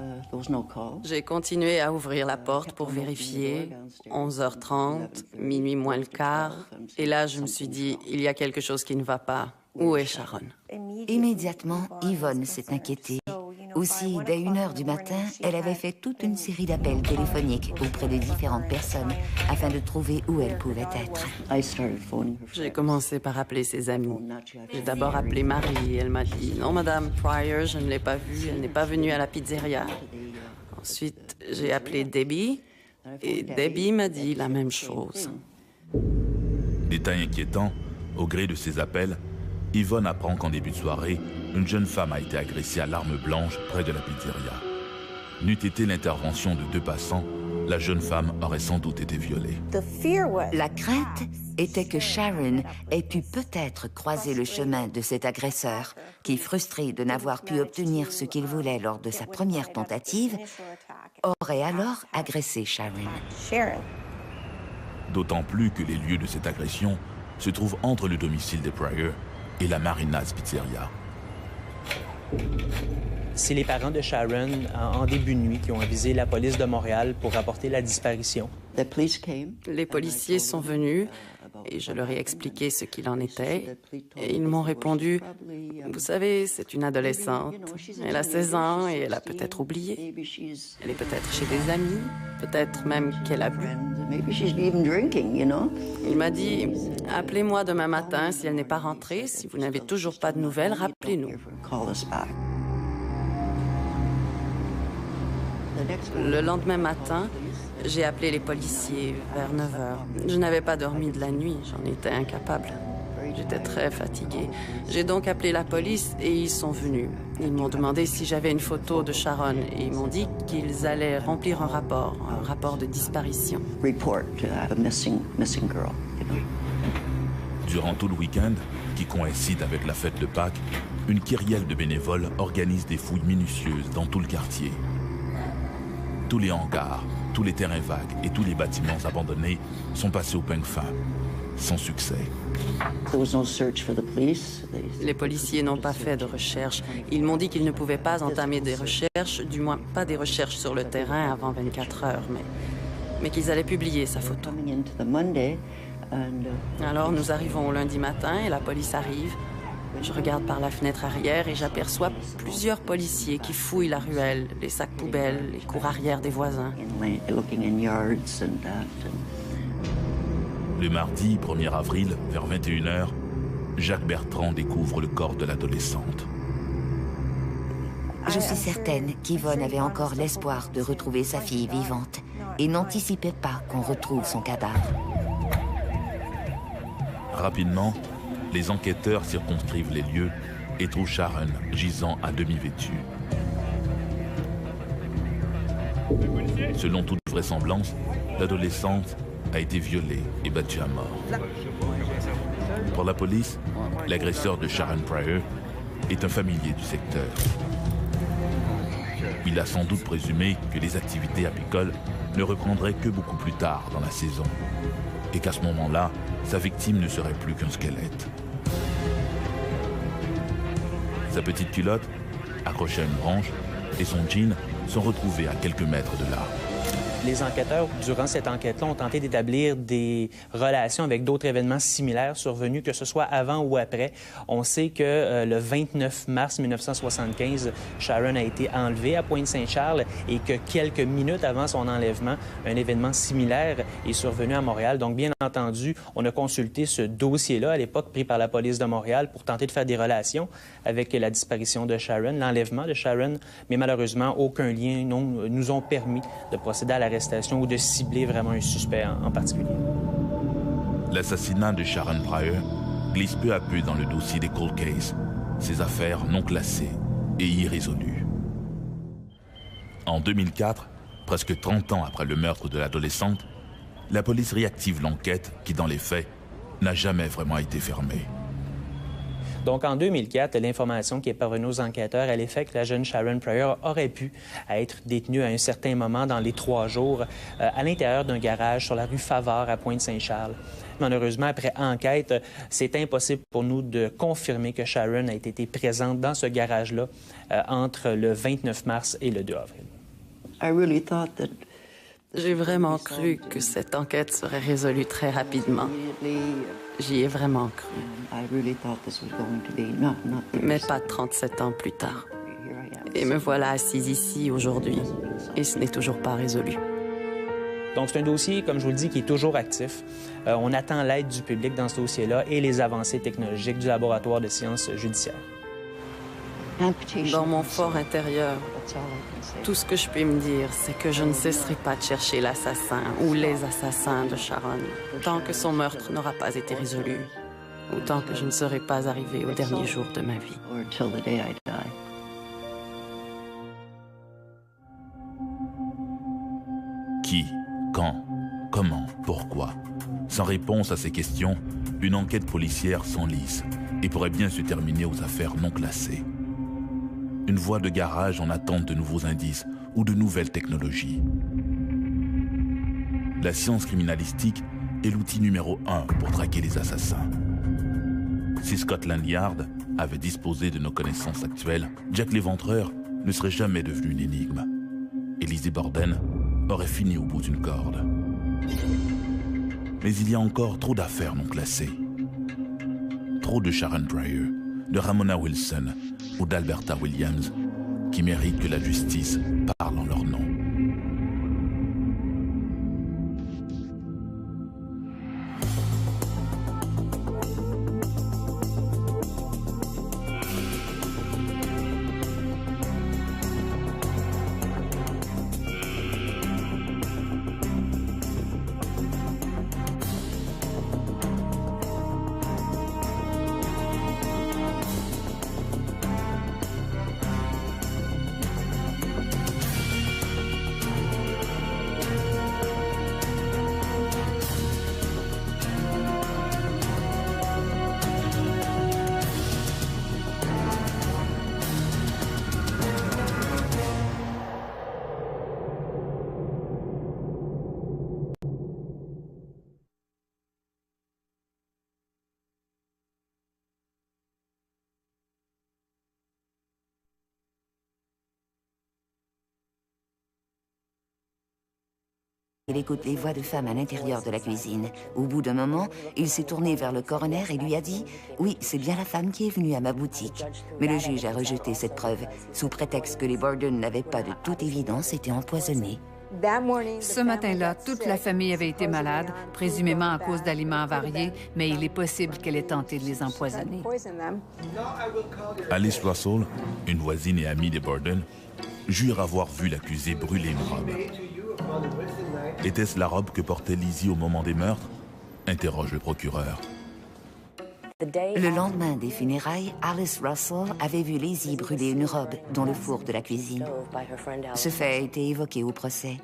J'ai continué à ouvrir la porte pour vérifier. 11h30, minuit moins le quart. Et là, je me suis dit, il y a quelque chose qui ne va pas. Où est Sharon? Immédiatement, Yvonne s'est inquiétée. Aussi, dès 1h du matin, elle avait fait toute une série d'appels téléphoniques auprès de différentes personnes afin de trouver où elle pouvait être. J'ai commencé par appeler ses amis. J'ai d'abord appelé Marie. Elle m'a dit « Non, Madame Pryor, je ne l'ai pas vue. Elle n'est pas venue à la pizzeria. » Ensuite, j'ai appelé Debbie et Debbie m'a dit la même chose. Détail inquiétant, au gré de ces appels, Yvonne apprend qu'en début de soirée, une jeune femme a été agressée à l'arme blanche près de la pizzeria. N'eût été l'intervention de 2 passants, la jeune femme aurait sans doute été violée. La crainte était que Sharon ait pu peut-être croiser le chemin de cet agresseur, qui, frustré de n'avoir pu obtenir ce qu'il voulait lors de sa première tentative, aurait alors agressé Sharon. D'autant plus que les lieux de cette agression se trouvent entre le domicile des Pryor et la Marina's Pizzeria. C'est les parents de Sharon, en début de nuit, qui ont avisé la police de Montréal pour rapporter la disparition. Les policiers sont venus et je leur ai expliqué ce qu'il en était. Et ils m'ont répondu, « Vous savez, c'est une adolescente. Elle a 16 ans et elle a peut-être oublié. Elle est peut-être chez des amis, peut-être même qu'elle a bu. » Il m'a dit, « Appelez-moi demain matin si elle n'est pas rentrée. Si vous n'avez toujours pas de nouvelles, rappelez-nous. » Le lendemain matin, j'ai appelé les policiers vers 9 h. Je n'avais pas dormi de la nuit, j'en étais incapable. J'étais très fatiguée. J'ai donc appelé la police et ils sont venus. Ils m'ont demandé si j'avais une photo de Sharon et ils m'ont dit qu'ils allaient remplir un rapport de disparition. Durant tout le week-end, qui coïncide avec la fête de Pâques, une kyrielle de bénévoles organise des fouilles minutieuses dans tout le quartier. Tous les hangars, tous les terrains vagues et tous les bâtiments abandonnés sont passés au peigne fin, sans succès. Les policiers n'ont pas fait de recherche. Ils m'ont dit qu'ils ne pouvaient pas entamer des recherches, du moins pas des recherches sur le terrain avant 24 heures, mais qu'ils allaient publier sa photo. Alors nous arrivons au lundi matin et la police arrive. Je regarde par la fenêtre arrière et j'aperçois plusieurs policiers qui fouillent la ruelle, les sacs poubelles, les cours arrière des voisins. Le mardi 1er avril, vers 21 h, Jacques Bertrand découvre le corps de l'adolescente. Je suis certaine qu'Yvonne avait encore l'espoir de retrouver sa fille vivante et n'anticipait pas qu'on retrouve son cadavre. Rapidement, les enquêteurs circonscrivent les lieux et trouvent Sharon gisant à demi vêtue. Selon toute vraisemblance, l'adolescente a été violée et battue à mort. Pour la police, l'agresseur de Sharon Pryor est un familier du secteur. Il a sans doute présumé que les activités apicoles ne reprendraient que beaucoup plus tard dans la saison et qu'à ce moment-là, sa victime ne serait plus qu'un squelette. Sa petite culotte, accrochée à une branche, et son jean sont retrouvés à quelques mètres de là. Les enquêteurs, durant cette enquête-là, ont tenté d'établir des relations avec d'autres événements similaires survenus, que ce soit avant ou après. On sait que le 29 mars 1975, Sharon a été enlevée à Pointe-Saint-Charles et que quelques minutes avant son enlèvement, un événement similaire est survenu à Montréal. Donc, bien entendu, on a consulté ce dossier-là, à l'époque pris par la police de Montréal, pour tenter de faire des relations avec la disparition de Sharon, l'enlèvement de Sharon, mais malheureusement, aucun lien nous ont permis de procéder à l'arrestation ou de cibler vraiment un suspect en particulier. L'assassinat de Sharon Pryor glisse peu à peu dans le dossier des cold cases, ces affaires non classées et irrésolues. En 2004, presque 30 ans après le meurtre de l'adolescente, la police réactive l'enquête qui, dans les faits, n'a jamais vraiment été fermée. Donc, en 2004, l'information qui est parvenue aux enquêteurs à l'effet que la jeune Sharon Pryor aurait pu être détenue à un certain moment dans les 3 jours à l'intérieur d'un garage sur la rue Favard à Pointe-Saint-Charles. Malheureusement, après enquête, c'est impossible pour nous de confirmer que Sharon a été présente dans ce garage-là entre le 29 mars et le 2 avril. J'ai vraiment cru que cette enquête serait résolue très rapidement. J'y ai vraiment cru. Mais pas 37 ans plus tard. Et me voilà assise ici aujourd'hui. Et ce n'est toujours pas résolu. Donc, c'est un dossier, comme je vous le dis, qui est toujours actif. On attend l'aide du public dans ce dossier-là et les avancées technologiques du laboratoire de sciences judiciaires. Dans mon fort intérieur, tout ce que je peux me dire, c'est que je ne cesserai pas de chercher l'assassin ou les assassins de Sharon, tant que son meurtre n'aura pas été résolu, ou tant que je ne serai pas arrivée au dernier jour de ma vie. Qui, quand, comment, pourquoi? Sans réponse à ces questions, une enquête policière s'enlise et pourrait bien se terminer aux affaires non classées. Une voie de garage en attente de nouveaux indices ou de nouvelles technologies. La science criminalistique est l'outil numéro 1 pour traquer les assassins. Si Scotland Yard avait disposé de nos connaissances actuelles, Jack l'Éventreur ne serait jamais devenu une énigme. Et Lizzie Borden aurait fini au bout d'une corde. Mais il y a encore trop d'affaires non classées. Trop de Sharon Pryor, de Ramona Wilson ou d'Alberta Williams qui méritent que la justice parle en leur nom. Il écoute les voix de femmes à l'intérieur de la cuisine. Au bout d'un moment, il s'est tourné vers le coroner et lui a dit « Oui, c'est bien la femme qui est venue à ma boutique. » Mais le juge a rejeté cette preuve, sous prétexte que les Borden n'avaient pas de toute évidence été empoisonnés. Ce matin-là, toute la famille avait été malade, présumément à cause d'aliments avariés, mais il est possible qu'elle ait tenté de les empoisonner. Alice Russell, une voisine et amie des Borden, jure avoir vu l'accusé brûler une robe. Était-ce la robe que portait Lizzie au moment des meurtres? Interroge le procureur. Le lendemain des funérailles, Alice Russell avait vu Lizzie brûler une robe dans le four de la cuisine. Ce fait a été évoqué au procès.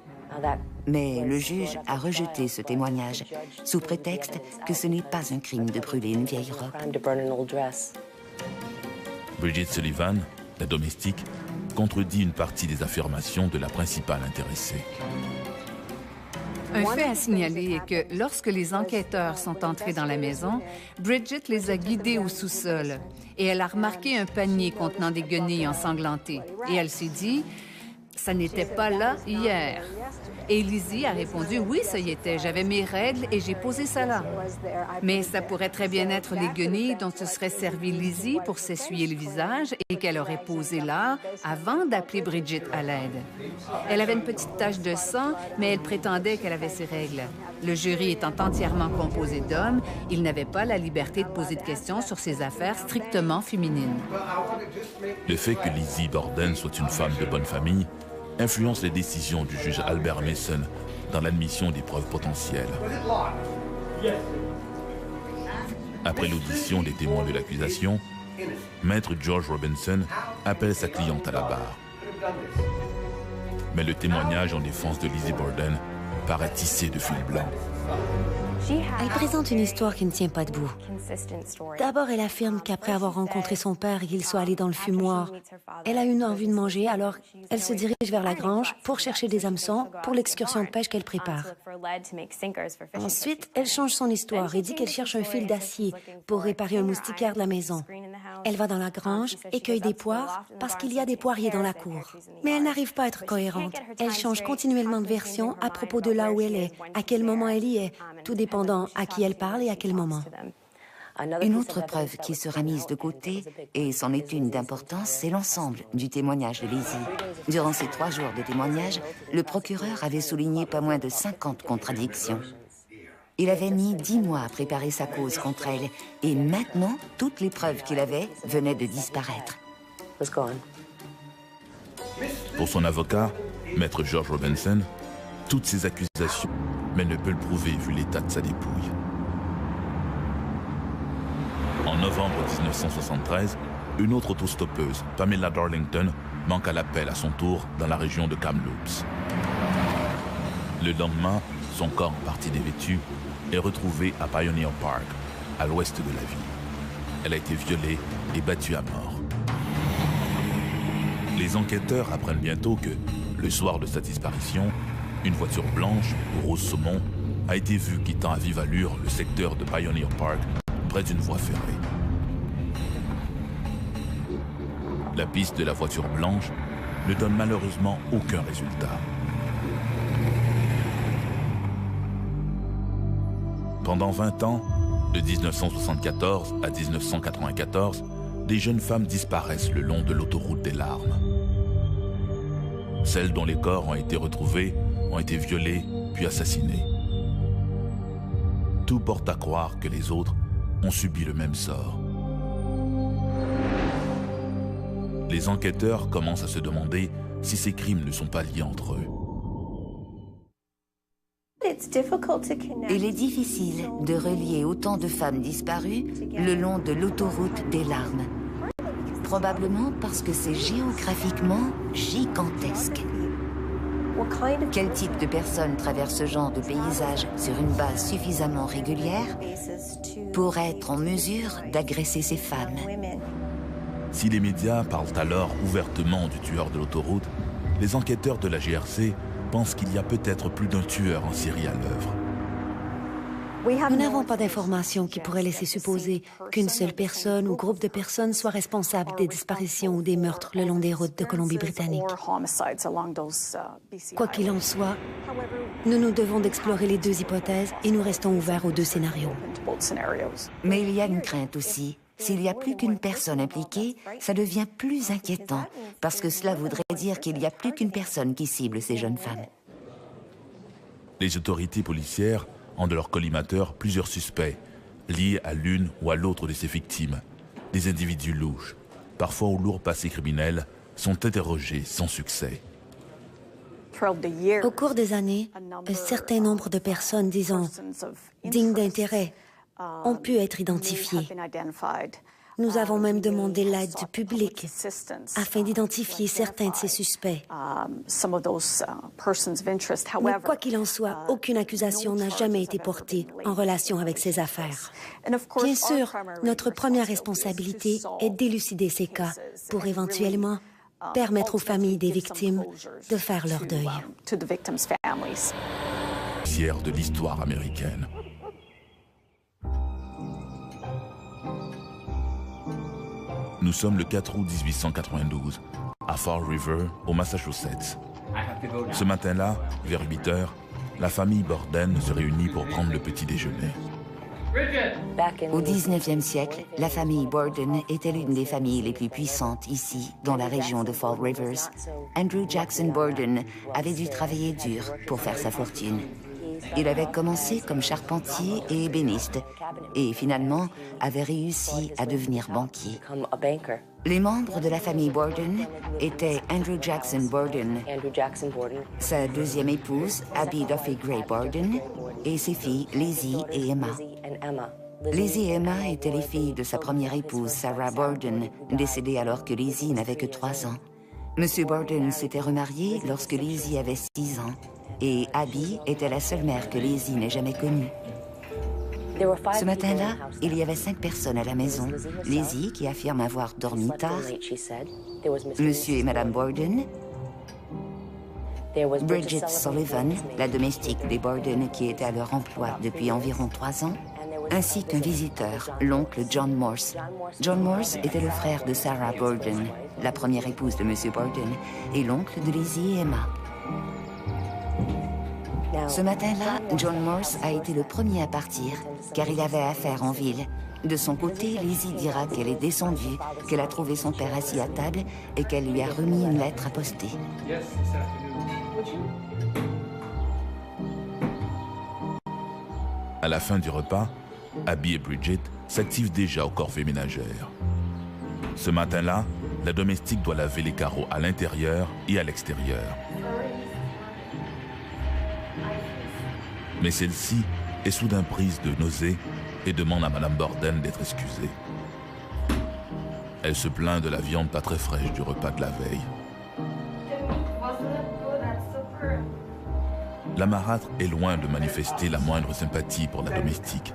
Mais le juge a rejeté ce témoignage, sous prétexte que ce n'est pas un crime de brûler une vieille robe. Bridget Sullivan, la domestique, contredit une partie des affirmations de la principale intéressée. Un fait à signaler est que lorsque les enquêteurs sont entrés dans la maison, Bridget les a guidés au sous-sol et elle a remarqué un panier contenant des guenilles ensanglantées. Et elle s'est dit « Ça n'était pas là hier ». Et Lizzie a répondu « Oui, ça y était, j'avais mes règles et j'ai posé ça là ». Mais ça pourrait très bien être les guenilles dont se serait servi Lizzie pour s'essuyer le visage et qu'elle aurait posé là avant d'appeler Bridget à l'aide. Elle avait une petite tache de sang, mais elle prétendait qu'elle avait ses règles. Le jury étant entièrement composé d'hommes, il n'avait pas la liberté de poser de questions sur ces affaires strictement féminines. Le fait que Lizzie Borden soit une femme de bonne famille influence les décisions du juge Albert Mason dans l'admission des preuves potentielles. Après l'audition des témoins de l'accusation, Maître George Robinson appelle sa cliente à la barre. Mais le témoignage en défense de Lizzie Borden paraît tissé de fil blanc. Elle présente une histoire qui ne tient pas debout. D'abord, elle affirme qu'après avoir rencontré son père et qu'il soit allé dans le fumoir, elle a une envie de manger, alors elle se dirige vers la grange pour chercher des hameçons pour l'excursion de pêche qu'elle prépare. Ensuite, elle change son histoire et dit qu'elle cherche un fil d'acier pour réparer un moustiquaire de la maison. Elle va dans la grange et cueille des poires parce qu'il y a des poiriers dans la cour. Mais elle n'arrive pas à être cohérente. Elle change continuellement de version à propos de là où elle est, à quel moment elle y est, tout dépendant à qui elle parle et à quel moment. Une autre preuve qui sera mise de côté, et c'en est une d'importance, c'est l'ensemble du témoignage de Lizzie. Durant ces 3 jours de témoignage, le procureur avait souligné pas moins de 50 contradictions. Il avait mis 10 mois à préparer sa cause contre elle, et maintenant, toutes les preuves qu'il avait venaient de disparaître. Pour son avocat, Maître George Robinson, toutes ces accusations, mais ne peut le prouver vu l'état de sa dépouille. En novembre 1973, une autre autostoppeuse, Pamela Darlington, manque à l'appel à son tour dans la région de Kamloops. Le lendemain, son corps en partie dévêtu est retrouvé à Pioneer Park, à l'ouest de la ville. Elle a été violée et battue à mort. Les enquêteurs apprennent bientôt que, le soir de sa disparition, une voiture blanche, au rose saumon, a été vue quittant à vive allure le secteur de Pioneer Park, près d'une voie ferrée. La piste de la voiture blanche ne donne malheureusement aucun résultat. Pendant 20 ans, de 1974 à 1994, des jeunes femmes disparaissent le long de l'autoroute des larmes. Celles dont les corps ont été retrouvés ont été violées puis assassinées. Tout porte à croire que les autres ont subi le même sort. Les enquêteurs commencent à se demander si ces crimes ne sont pas liés entre eux. Il est difficile de relier autant de femmes disparues le long de l'autoroute des larmes. Probablement parce que c'est géographiquement gigantesque. Quel type de personne traverse ce genre de paysage sur une base suffisamment régulière pour être en mesure d'agresser ces femmes? Si les médias parlent alors ouvertement du tueur de l'autoroute, les enquêteurs de la GRC pensent qu'il y a peut-être plus d'un tueur en série à l'œuvre. Nous n'avons pas d'informations qui pourraient laisser supposer qu'une seule personne ou groupe de personnes soit responsable des disparitions ou des meurtres le long des routes de Colombie-Britannique. Quoi qu'il en soit, nous devons d'explorer les deux hypothèses et nous restons ouverts aux deux scénarios. Mais il y a une crainte aussi. S'il n'y a plus qu'une personne impliquée, ça devient plus inquiétant, parce que cela voudrait dire qu'il n'y a plus qu'une personne qui cible ces jeunes femmes. Les autorités policières ont de leur collimateur plusieurs suspects, liés à l'une ou à l'autre de ces victimes. Des individus louches, parfois au lourd passé criminel, sont interrogés sans succès. Au cours des années, un certain nombre de personnes, disons, dignes d'intérêt, ont pu être identifiées. Nous avons même demandé l'aide du public afin d'identifier certains de ces suspects. Mais quoi qu'il en soit, aucune accusation n'a jamais été portée en relation avec ces affaires. Bien sûr, notre première responsabilité est d'élucider ces cas pour éventuellement permettre aux familles des victimes de faire leur deuil. Fier de l'histoire américaine. Nous sommes le 4 août 1892, à Fall River, au Massachusetts. Ce matin-là, vers 8 heures, la famille Borden se réunit pour prendre le petit déjeuner. Au 19e siècle, la famille Borden était l'une des familles les plus puissantes ici, dans la région de Fall Rivers. Andrew Jackson Borden avait dû travailler dur pour faire sa fortune. Il avait commencé comme charpentier et ébéniste et finalement avait réussi à devenir banquier. Les membres de la famille Borden étaient Andrew Jackson Borden, sa deuxième épouse, Abby Duffy Gray Borden, et ses filles Lizzie et Emma. Lizzie et Emma étaient les filles de sa première épouse, Sarah Borden, décédée alors que Lizzie n'avait que 3 ans. Monsieur Borden s'était remarié lorsque Lizzie avait 6 ans. Et Abby était la seule mère que Lizzie n'ait jamais connue. Ce matin-là, il y avait 5 personnes à la maison. Lizzie, qui affirme avoir dormi tard, Monsieur et Madame Borden, Bridget Sullivan, la domestique des Borden qui était à leur emploi depuis environ 3 ans, ainsi qu'un visiteur, l'oncle John Morse. John Morse était le frère de Sarah Borden, la première épouse de Monsieur Borden, et l'oncle de Lizzie et Emma. Ce matin-là, John Morse a été le premier à partir, car il avait affaire en ville. De son côté, Lizzie dira qu'elle est descendue, qu'elle a trouvé son père assis à table et qu'elle lui a remis une lettre à poster. À la fin du repas, Abby et Bridget s'activent déjà aux corvées ménagères. Ce matin-là, la domestique doit laver les carreaux à l'intérieur et à l'extérieur. Mais celle-ci est soudain prise de nausée et demande à Madame Borden d'être excusée. Elle se plaint de la viande pas très fraîche du repas de la veille. La marâtre est loin de manifester la moindre sympathie pour la domestique.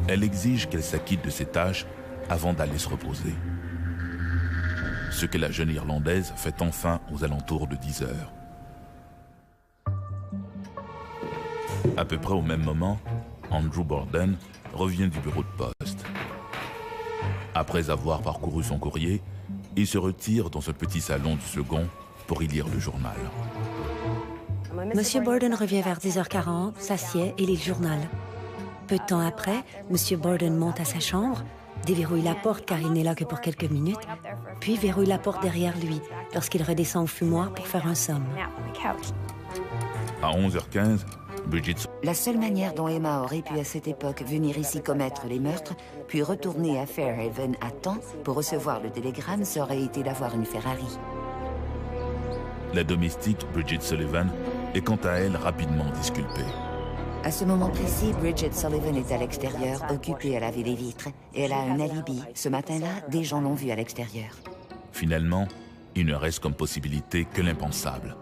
Elle exige qu'elle s'acquitte de ses tâches avant d'aller se reposer. Ce que la jeune Irlandaise fait enfin aux alentours de 10 heures. À peu près au même moment, Andrew Borden revient du bureau de poste. Après avoir parcouru son courrier, il se retire dans un petit salon du second pour y lire le journal. Monsieur Borden revient vers 10h40, s'assied et lit le journal. Peu de temps après, M. Borden monte à sa chambre, déverrouille la porte car il n'est là que pour quelques minutes, puis verrouille la porte derrière lui lorsqu'il redescend au fumoir pour faire un somme. À 11h15, Bridget... La seule manière dont Emma aurait pu à cette époque venir ici commettre les meurtres, puis retourner à Fairhaven à temps pour recevoir le télégramme, ça aurait été d'avoir une Ferrari. La domestique Bridget Sullivan est quant à elle rapidement disculpée. À ce moment précis, Bridget Sullivan est à l'extérieur, occupée à laver les vitres. Et elle a un alibi. Ce matin-là, des gens l'ont vue à l'extérieur. Finalement, il ne reste comme possibilité que l'impensable.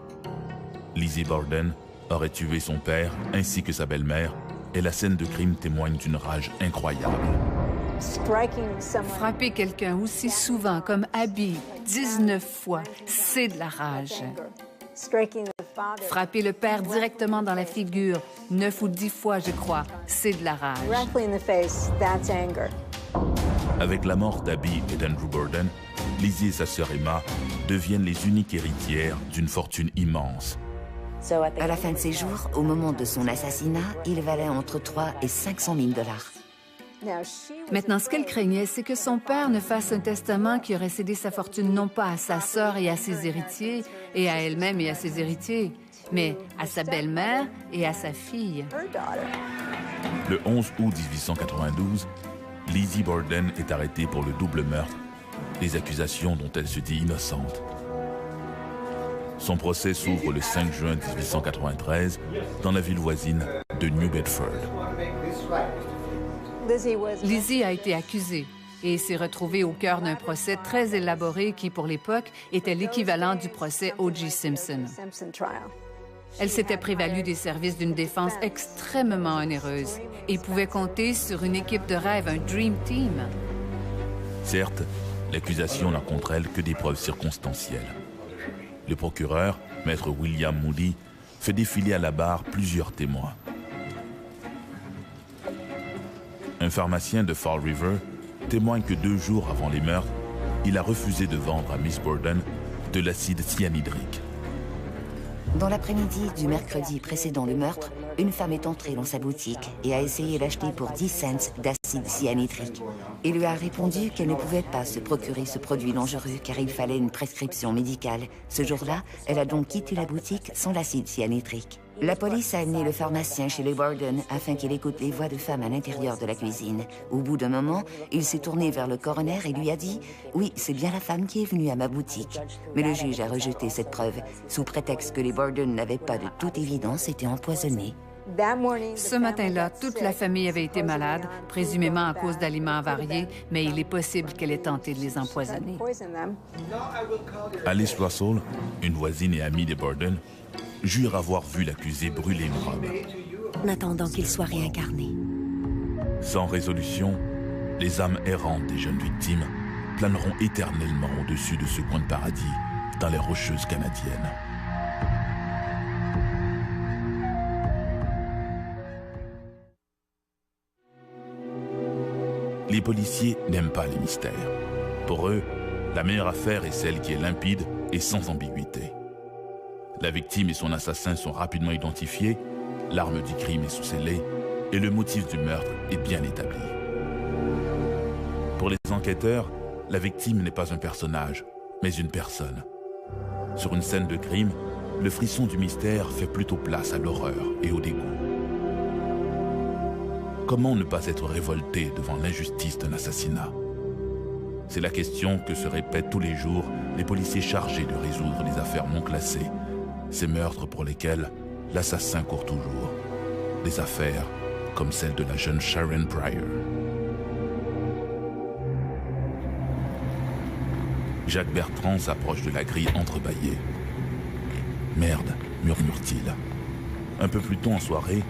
Lizzie Borden aurait tué son père ainsi que sa belle-mère, et la scène de crime témoigne d'une rage incroyable. Frapper quelqu'un aussi souvent comme Abby, 19 fois, c'est de la rage. Frapper le père directement dans la figure, 9 ou 10 fois, je crois, c'est de la rage. Avec la mort d'Abby et d'Andrew Borden, Lizzie et sa sœur Emma deviennent les uniques héritières d'une fortune immense. À la fin de ses jours, au moment de son assassinat, il valait entre 3 et 500 000 $. Maintenant, ce qu'elle craignait, c'est que son père ne fasse un testament qui aurait cédé sa fortune non pas à sa sœur et à ses héritiers, et à elle-même et à ses héritiers, mais à sa belle-mère et à sa fille. Le 11 août 1892, Lizzie Borden est arrêtée pour le double meurtre, des accusations dont elle se dit innocente. Son procès s'ouvre le 5 juin 1893 dans la ville voisine de New Bedford. Lizzie a été accusée et s'est retrouvée au cœur d'un procès très élaboré qui, pour l'époque, était l'équivalent du procès O.J. Simpson. Elle s'était prévalue des services d'une défense extrêmement onéreuse et pouvait compter sur une équipe de rêve, un Dream Team. Certes, l'accusation n'a contre elle que des preuves circonstancielles. Le procureur, maître William Moody, fait défiler à la barre plusieurs témoins. Un pharmacien de Fall River témoigne que 2 jours avant les meurtres, il a refusé de vendre à Miss Borden de l'acide cyanhydrique. Dans l'après-midi du mercredi précédant le meurtre, une femme est entrée dans sa boutique et a essayé d'acheter pour 10 cents d'acide cyanhydrique. Il lui a répondu qu'elle ne pouvait pas se procurer ce produit dangereux car il fallait une prescription médicale. Ce jour-là, elle a donc quitté la boutique sans l'acide cyanhydrique. La police a amené le pharmacien chez les Borden afin qu'il écoute les voix de femmes à l'intérieur de la cuisine. Au bout d'un moment, il s'est tourné vers le coroner et lui a dit « Oui, c'est bien la femme qui est venue à ma boutique. » Mais le juge a rejeté cette preuve, sous prétexte que les Borden n'avaient pas de toute évidence été empoisonnés. Ce matin-là, toute la famille avait été malade, présumément à cause d'aliments avariés, mais il est possible qu'elle ait tenté de les empoisonner. Alice Russell, une voisine et amie des Borden, jure avoir vu l'accusé brûler une robe. En attendant qu'il soit réincarné. Sans résolution, les âmes errantes des jeunes victimes planeront éternellement au-dessus de ce coin de paradis dans les Rocheuses canadiennes. Les policiers n'aiment pas les mystères. Pour eux, la meilleure affaire est celle qui est limpide et sans ambiguïté. La victime et son assassin sont rapidement identifiés, l'arme du crime est sous-scellée et le motif du meurtre est bien établi. Pour les enquêteurs, la victime n'est pas un personnage, mais une personne. Sur une scène de crime, le frisson du mystère fait plutôt place à l'horreur et au dégoût. Comment ne pas être révolté devant l'injustice d'un assassinat? C'est la question que se répètent tous les jours les policiers chargés de résoudre les affaires non classées, ces meurtres pour lesquels l'assassin court toujours. Des affaires comme celle de la jeune Sharon Pryor. Jacques Bertrand s'approche de la grille entrebâillée. « Merde », murmure-t-il. Un peu plus tôt en soirée,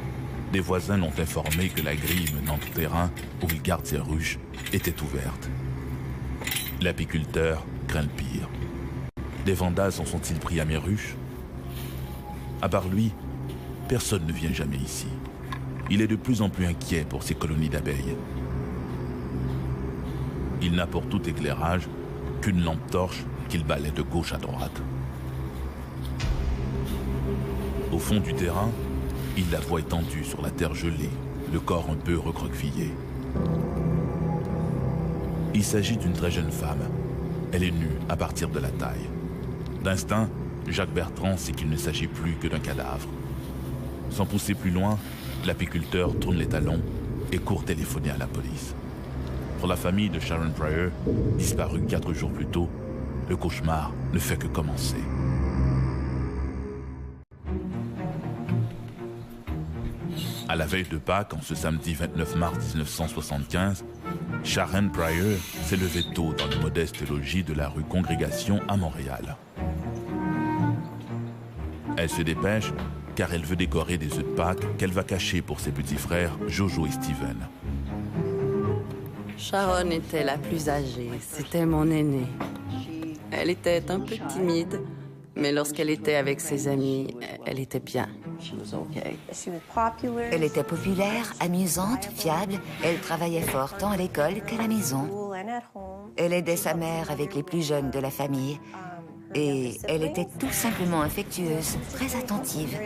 des voisins l'ont informé que la grille menant au terrain où il garde ses ruches était ouverte. L'apiculteur craint le pire. Des vandales s'en sont-ils pris à mes ruches? À part lui, personne ne vient jamais ici. Il est de plus en plus inquiet pour ses colonies d'abeilles. Il n'a pour tout éclairage qu'une lampe torche qu'il balaie de gauche à droite. Au fond du terrain, il la voit étendue sur la terre gelée, le corps un peu recroquevillé. Il s'agit d'une très jeune femme. Elle est nue à partir de la taille. D'instinct, Jacques Bertrand sait qu'il ne s'agit plus que d'un cadavre. Sans pousser plus loin, l'apiculteur tourne les talons et court téléphoner à la police. Pour la famille de Sharon Pryor, disparue 4 jours plus tôt, le cauchemar ne fait que commencer. À la veille de Pâques, en ce samedi 29 mars 1975, Sharon Pryor s'est levée tôt dans le modeste logis de la rue Congrégation à Montréal. Elle se dépêche car elle veut décorer des œufs de Pâques qu'elle va cacher pour ses petits frères Jojo et Steven. Sharon était la plus âgée, c'était mon aînée. Elle était un peu timide, mais lorsqu'elle était avec ses amis, elle était bien. Elle était populaire, amusante, fiable. Elle travaillait fort tant à l'école qu'à la maison. Elle aidait sa mère avec les plus jeunes de la famille. Et elle était tout simplement affectueuse, très attentive.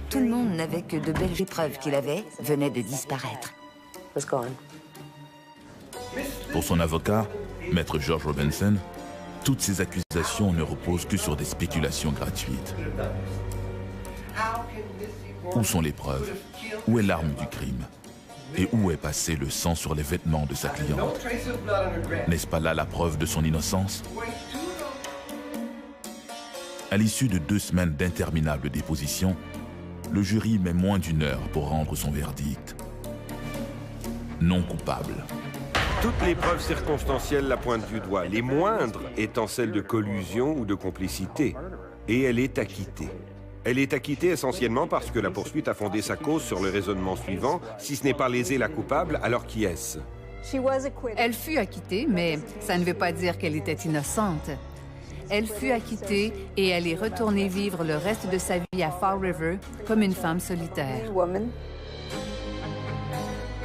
Tout le monde n'avait que de belles épreuves qu'il avait, venaient de disparaître. Pour son avocat, Maître George Robinson, toutes ces accusations ne reposent que sur des spéculations gratuites. Où sont les preuves? Où est l'arme du crime? Et où est passé le sang sur les vêtements de sa cliente? N'est-ce pas là la preuve de son innocence? À l'issue de 2 semaines d'interminables dépositions, le jury met moins d'1 heure pour rendre son verdict. Non coupable. Toutes les preuves circonstancielles la pointent du doigt, les moindres étant celles de collusion ou de complicité. Et elle est acquittée. Elle est acquittée essentiellement parce que la poursuite a fondé sa cause sur le raisonnement suivant: si ce n'est pas léser la coupable, alors qui est-ce? Elle fut acquittée, mais ça ne veut pas dire qu'elle était innocente. Elle fut acquittée et elle est retournée vivre le reste de sa vie à Fall River comme une femme solitaire.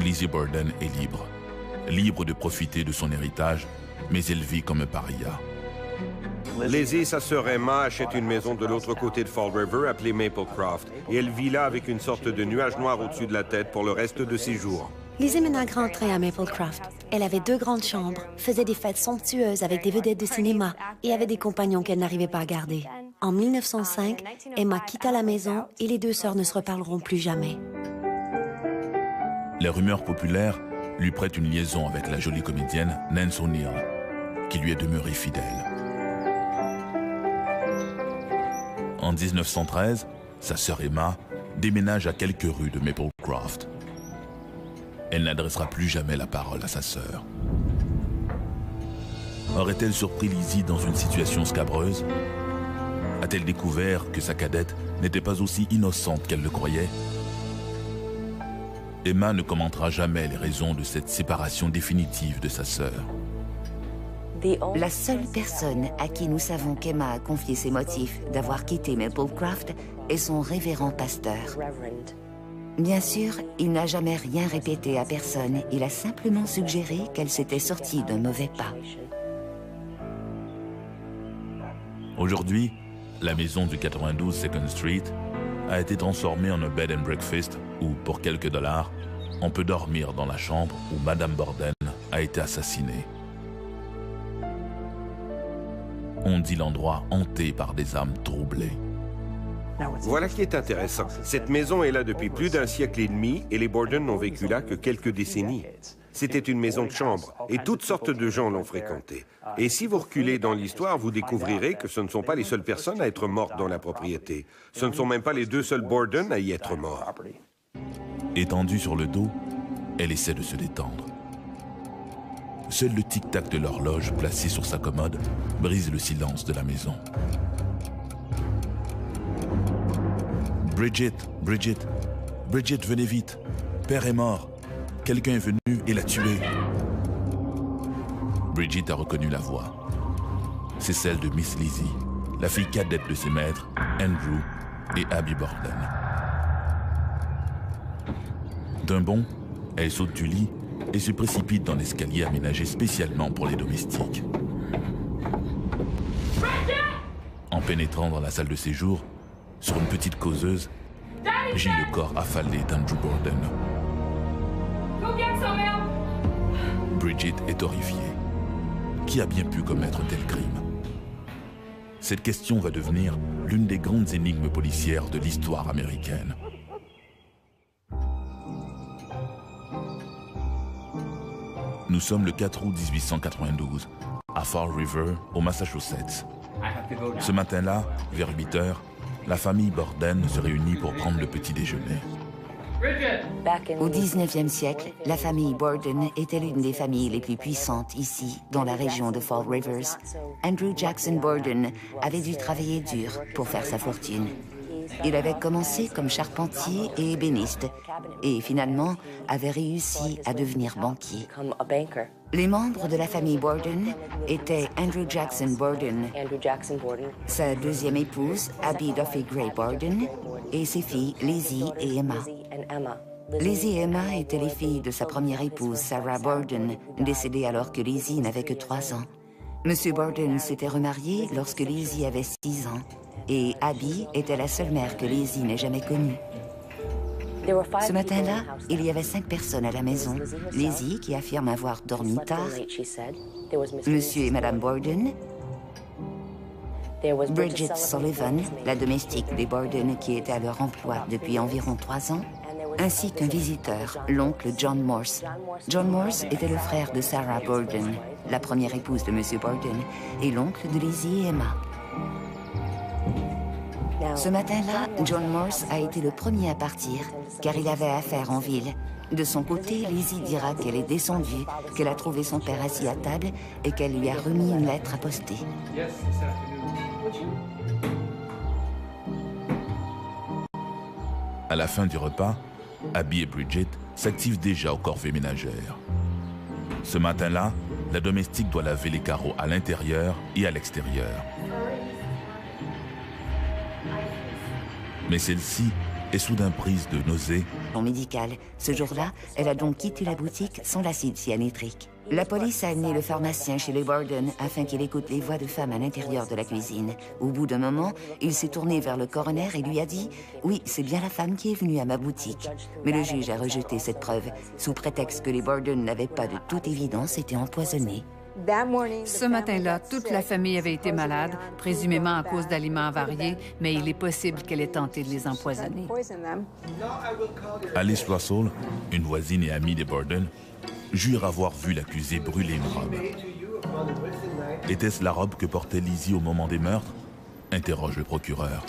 Lizzie Borden est libre. Libre de profiter de son héritage, mais elle vit comme un paria. Lizzie, sa sœur Emma, achète une maison de l'autre côté de Fall River appelée Maplecroft. Et elle vit là avec une sorte de nuage noir au-dessus de la tête pour le reste de ses jours. Lizzie mena grand train à Maplecroft. Elle avait 2 grandes chambres, faisait des fêtes somptueuses avec des vedettes de cinéma et avait des compagnons qu'elle n'arrivait pas à garder. En 1905, Emma quitta la maison et les 2 sœurs ne se reparleront plus jamais. Les rumeurs populaires lui prêtent une liaison avec la jolie comédienne Nance O'Neill, qui lui est demeurée fidèle. En 1913, sa sœur Emma déménage à quelques rues de Maplecroft. Elle n'adressera plus jamais la parole à sa sœur. Aurait-elle surpris Lizzie dans une situation scabreuse? A-t-elle découvert que sa cadette n'était pas aussi innocente qu'elle le croyait? Emma ne commentera jamais les raisons de cette séparation définitive de sa sœur. La seule personne à qui nous savons qu'Emma a confié ses motifs d'avoir quitté Maplecroft est son révérend pasteur. Bien sûr, il n'a jamais rien répété à personne. Il a simplement suggéré qu'elle s'était sortie d'un mauvais pas. Aujourd'hui, la maison du 92 Second Street a été transformée en un bed and breakfast où, pour quelques dollars, on peut dormir dans la chambre où Madame Borden a été assassinée. On dit l'endroit hanté par des âmes troublées. Voilà qui est intéressant. Cette maison est là depuis plus d'1 siècle et demi et les Borden n'ont vécu là que quelques décennies. C'était une maison de chambre et toutes sortes de gens l'ont fréquentée. Et si vous reculez dans l'histoire, vous découvrirez que ce ne sont pas les seules personnes à être mortes dans la propriété. Ce ne sont même pas les 2 seuls Borden à y être morts. Étendue sur le dos, elle essaie de se détendre. Seul le tic-tac de l'horloge placée sur sa commode brise le silence de la maison. Bridget, Bridget, Bridget, venez vite. Père est mort. Quelqu'un est venu et l'a tué. Bridget a reconnu la voix. C'est celle de Miss Lizzie, la fille cadette de ses maîtres, Andrew et Abby Borden. D'un bond, elle saute du lit et se précipite dans l'escalier aménagé spécialement pour les domestiques. En pénétrant dans la salle de séjour, sur une petite causeuse, gît le corps affalé d'Andrew Borden. Bridget est horrifiée. Qui a bien pu commettre tel crime? Cette question va devenir l'une des grandes énigmes policières de l'histoire américaine. Nous sommes le 4 août 1892, à Fall River, au Massachusetts. Ce matin-là, vers 8 heures, la famille Borden se réunit pour prendre le petit déjeuner. Au 19e siècle, la famille Borden était l'une des familles les plus puissantes ici, dans la région de Fall Rivers. Andrew Jackson Borden avait dû travailler dur pour faire sa fortune. Il avait commencé comme charpentier et ébéniste et finalement avait réussi à devenir banquier. Les membres de la famille Borden étaient Andrew Jackson Borden, sa deuxième épouse, Abby Duffy Gray Borden, et ses filles Lizzie et Emma. Lizzie et Emma étaient les filles de sa première épouse, Sarah Borden, décédée alors que Lizzie n'avait que 3 ans. Monsieur Borden s'était remarié lorsque Lizzie avait 6 ans, et Abby était la seule mère que Lizzie n'ait jamais connue. Ce matin-là, il y avait 5 personnes à la maison. Lizzie, qui affirme avoir dormi tard, Monsieur et Madame Borden, Bridget Sullivan, la domestique des Borden qui était à leur emploi depuis environ 3 ans, ainsi qu'un visiteur, l'oncle John Morse. John Morse était le frère de Sarah Borden, la première épouse de Monsieur Borden, et l'oncle de Lizzie et Emma. Ce matin-là, John Morse a été le premier à partir, car il avait affaire en ville. De son côté, Lizzie dira qu'elle est descendue, qu'elle a trouvé son père assis à table et qu'elle lui a remis une lettre à poster. À la fin du repas, Abby et Bridget s'activent déjà aux corvées ménagères. Ce matin-là, la domestique doit laver les carreaux à l'intérieur et à l'extérieur. Mais celle-ci est soudain prise de nausées. Médical. Ce jour-là, elle a donc quitté la boutique sans l'acide cyanhydrique. La police a amené le pharmacien chez les Borden afin qu'il écoute les voix de femmes à l'intérieur de la cuisine. Au bout d'un moment, il s'est tourné vers le coroner et lui a dit « Oui, c'est bien la femme qui est venue à ma boutique. » Mais le juge a rejeté cette preuve, sous prétexte que les Borden n'avaient pas de toute évidence été empoisonnés. Ce matin-là, toute la famille avait été malade, présumément à cause d'aliments avariés, mais il est possible qu'elle ait tenté de les empoisonner. Alice Russell, une voisine et amie des Borden, jure avoir vu l'accusé brûler une robe. Était-ce la robe que portait Lizzie au moment des meurtres? Interroge le procureur.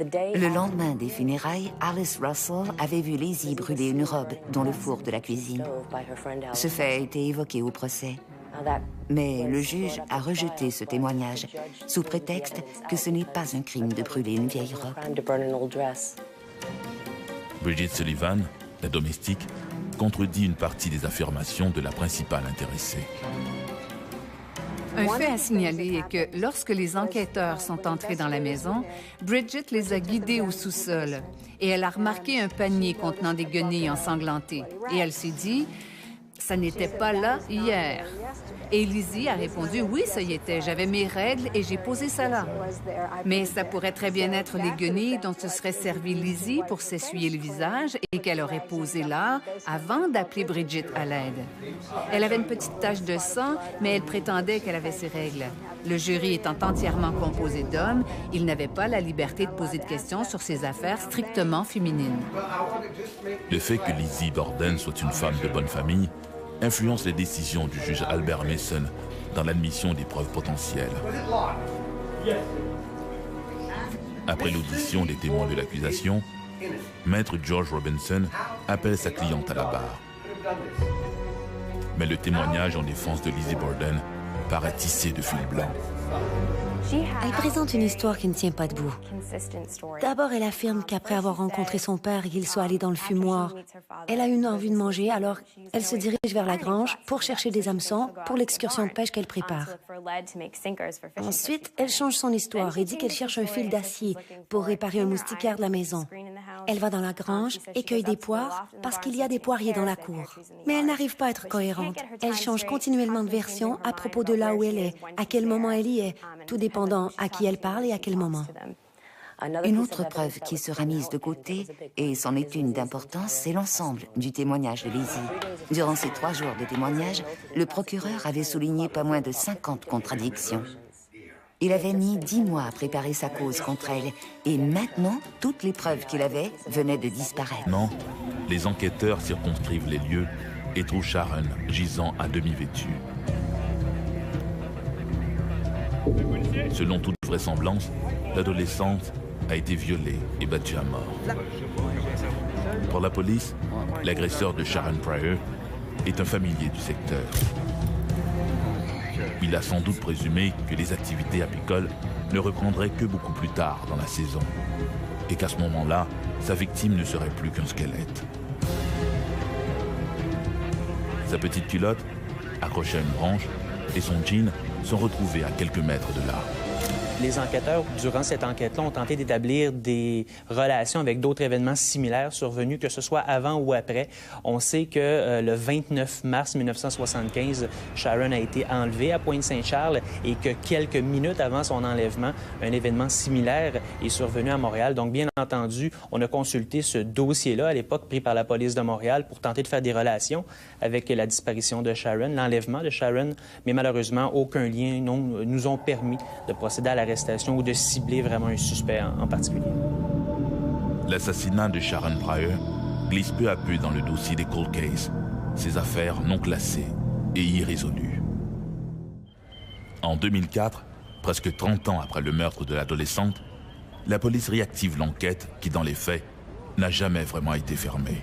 Le lendemain des funérailles, Alice Russell avait vu Lizzie brûler une robe dans le four de la cuisine. Ce fait a été évoqué au procès. Mais le juge a rejeté ce témoignage, sous prétexte que ce n'est pas un crime de brûler une vieille robe. Bridget Sullivan, la domestique, contredit une partie des affirmations de la principale intéressée. Un fait à signaler est que lorsque les enquêteurs sont entrés dans la maison, Bridget les a guidés au sous-sol et elle a remarqué un panier contenant des guenilles ensanglantées. Et elle s'est dit « Ça n'était pas là hier ». Et Lizzie a répondu « Oui, ça y était, j'avais mes règles et j'ai posé ça là ». Mais ça pourrait très bien être les guenilles dont se serait servi Lizzie pour s'essuyer le visage et qu'elle aurait posé là avant d'appeler Bridget à l'aide. Elle avait une petite tache de sang, mais elle prétendait qu'elle avait ses règles. Le jury étant entièrement composé d'hommes, il n'avait pas la liberté de poser de questions sur ses affaires strictement féminines. Le fait que Lizzie Borden soit une femme de bonne famille influence les décisions du juge Albert Mason dans l'admission des preuves potentielles. Après l'audition des témoins de l'accusation, Maître George Robinson appelle sa cliente à la barre. Mais le témoignage en défense de Lizzie Borden paraît tissé de fil blanc. Elle présente une histoire qui ne tient pas debout. D'abord, elle affirme qu'après avoir rencontré son père et qu'il soit allé dans le fumoir, elle a une envie de manger, alors elle se dirige vers la grange pour chercher des hameçons pour l'excursion de pêche qu'elle prépare. Ensuite, elle change son histoire et dit qu'elle cherche un fil d'acier pour réparer un moustiquaire de la maison. Elle va dans la grange et cueille des poires parce qu'il y a des poiriers dans la cour. Mais elle n'arrive pas à être cohérente. Elle change continuellement de version à propos de là où elle est, à quel moment elle y est, tout dépendant à qui elle parle et à quel moment. Une autre preuve qui sera mise de côté, et c'en est une d'importance, c'est l'ensemble du témoignage de Lizzie. Durant ces 3 jours de témoignage, le procureur avait souligné pas moins de 50 contradictions. Il avait mis 10 mois à préparer sa cause contre elle, et maintenant, toutes les preuves qu'il avait venaient de disparaître. Non, les enquêteurs circonscrivent les lieux et trouvent Sharon gisant à demi vêtue. Selon toute vraisemblance, l'adolescente a été violée et battue à mort. Pour la police, l'agresseur de Sharon Pryor est un familier du secteur. Il a sans doute présumé que les activités apicoles ne reprendraient que beaucoup plus tard dans la saison et qu'à ce moment-là, sa victime ne serait plus qu'un squelette. Sa petite culotte, accrochée à une branche, et son jean sont retrouvés à quelques mètres de là. Les enquêteurs, durant cette enquête-là, ont tenté d'établir des relations avec d'autres événements similaires survenus, que ce soit avant ou après. On sait que le 29 mars 1975, Sharon a été enlevée à Pointe-Saint-Charles et que quelques minutes avant son enlèvement, un événement similaire est survenu à Montréal. Donc, bien entendu, on a consulté ce dossier-là, à l'époque pris par la police de Montréal, pour tenter de faire des relations avec la disparition de Sharon, l'enlèvement de Sharon, mais malheureusement, aucun lien nous ont permis de procéder à l'arrestation ou de cibler vraiment un suspect en particulier. L'assassinat de Sharon Pryor glisse peu à peu dans le dossier des cold cases, ces affaires non classées et irrésolues. En 2004, presque 30 ans après le meurtre de l'adolescente, la police réactive l'enquête qui, dans les faits, n'a jamais vraiment été fermée.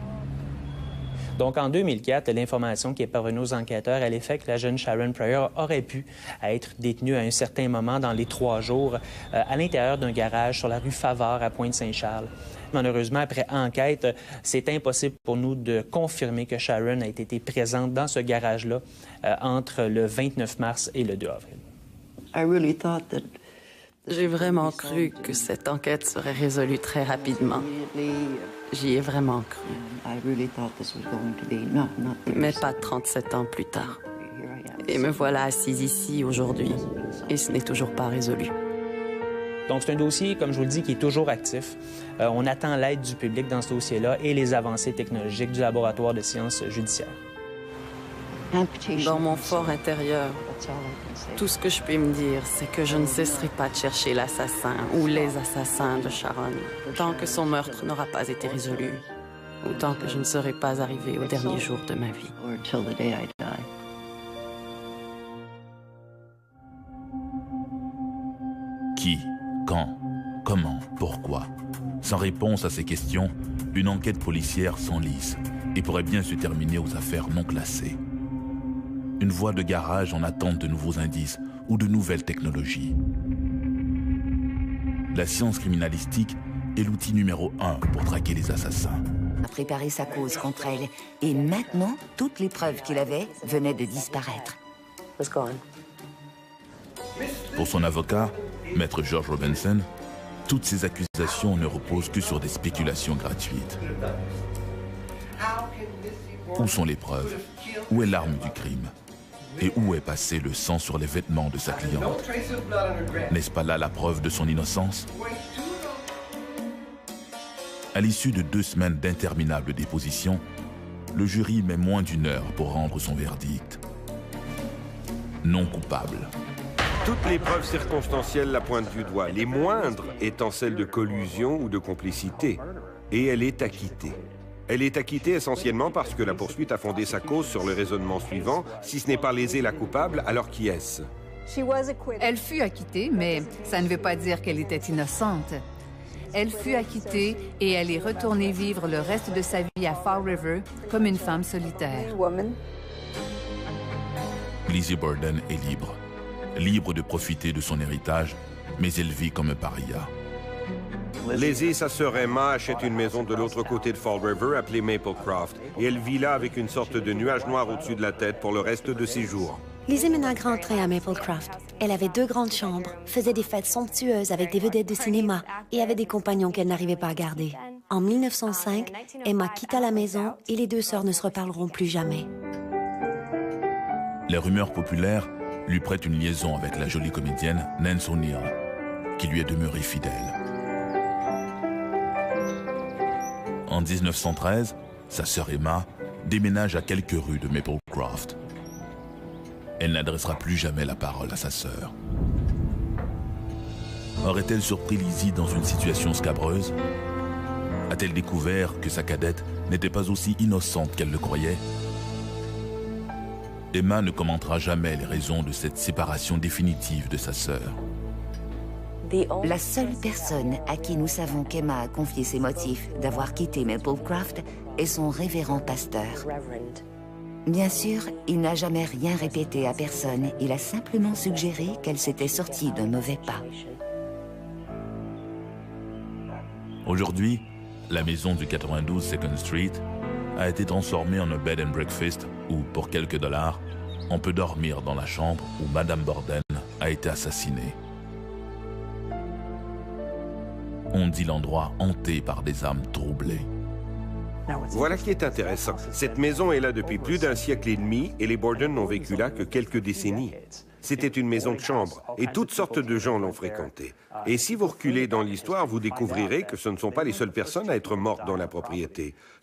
Donc, en 2004, l'information qui est parvenue aux enquêteurs à l'effet que la jeune Sharon Pryor aurait pu être détenue à un certain moment dans les 3 jours à l'intérieur d'un garage sur la rue Favard à Pointe-Saint-Charles. Malheureusement, après enquête, c'est impossible pour nous de confirmer que Sharon a été présente dans ce garage-là entre le 29 mars et le 2 avril. J'ai vraiment cru que cette enquête serait résolue très rapidement. J'y ai vraiment cru. Mais pas 37 ans plus tard. Et me voilà assise ici aujourd'hui, et ce n'est toujours pas résolu. Donc, c'est un dossier, comme je vous le dis, qui est toujours actif. On attend l'aide du public dans ce dossier-là et les avancées technologiques du laboratoire de sciences judiciaires. Dans mon fort intérieur, tout ce que je peux me dire, c'est que je ne cesserai pas de chercher l'assassin ou les assassins de Sharon, tant que son meurtre n'aura pas été résolu, ou tant que je ne serai pas arrivée au dernier jour de ma vie. Qui, quand, comment, pourquoi? Sans réponse à ces questions, une enquête policière s'enlise et pourrait bien se terminer aux affaires non classées. Une voie de garage en attente de nouveaux indices ou de nouvelles technologies. La science criminalistique est l'outil numéro 1 pour traquer les assassins. A préparé sa cause contre elle, et maintenant, toutes les preuves qu'il avait venaient de disparaître. Pour son avocat, Maître George Robinson, toutes ces accusations ne reposent que sur des spéculations gratuites. Où sont les preuves? Où est l'arme du crime? Et où est passé le sang sur les vêtements de sa cliente? N'est-ce pas là la preuve de son innocence? À l'issue de 2 semaines d'interminables dépositions, le jury met moins d'1 heure pour rendre son verdict. Non coupable. Toutes les preuves circonstancielles la pointent du doigt, les moindres étant celles de collusion ou de complicité. Et elle est acquittée. Elle est acquittée essentiellement parce que la poursuite a fondé sa cause sur le raisonnement suivant: si ce n'est pas lésée la coupable, alors qui est-ce? Elle fut acquittée, mais ça ne veut pas dire qu'elle était innocente. Elle fut acquittée et elle est retournée vivre le reste de sa vie à Fall River comme une femme solitaire. Lizzie Borden est libre. Libre de profiter de son héritage, mais elle vit comme un paria. Lizzie, sa sœur Emma, achète une maison de l'autre côté de Fall River appelée Maplecroft. Et elle vit là avec une sorte de nuage noir au-dessus de la tête pour le reste de ses jours. Lizzie mena rentrait à Maplecroft. Elle avait 2 grandes chambres, faisait des fêtes somptueuses avec des vedettes de cinéma et avait des compagnons qu'elle n'arrivait pas à garder. En 1905, Emma quitta la maison et les 2 sœurs ne se reparleront plus jamais. Les rumeurs populaires lui prêtent une liaison avec la jolie comédienne Nance O'Neill, qui lui est demeurée fidèle. En 1913, sa sœur Emma déménage à quelques rues de Maplecroft. Elle n'adressera plus jamais la parole à sa sœur. Aurait-elle surpris Lizzie dans une situation scabreuse? A-t-elle découvert que sa cadette n'était pas aussi innocente qu'elle le croyait? Emma ne commentera jamais les raisons de cette séparation définitive de sa sœur. La seule personne à qui nous savons qu'Emma a confié ses motifs d'avoir quitté Maplecroft est son révérend pasteur. Bien sûr, il n'a jamais rien répété à personne, il a simplement suggéré qu'elle s'était sortie d'un mauvais pas. Aujourd'hui, la maison du 92 Second Street a été transformée en un bed and breakfast où, pour quelques dollars, on peut dormir dans la chambre où Madame Borden a été assassinée. On dit l'endroit hanté par des âmes troublées. Voilà qui est intéressant. Cette maison est là depuis plus d'un siècle et demi et les Borden n'ont vécu là que quelques décennies. C'était une maison de chambre et toutes sortes de gens l'ont fréquentée. Et si vous reculez dans l'histoire, vous découvrirez que ce ne sont pas les seules personnes à être mortes dans la propriété.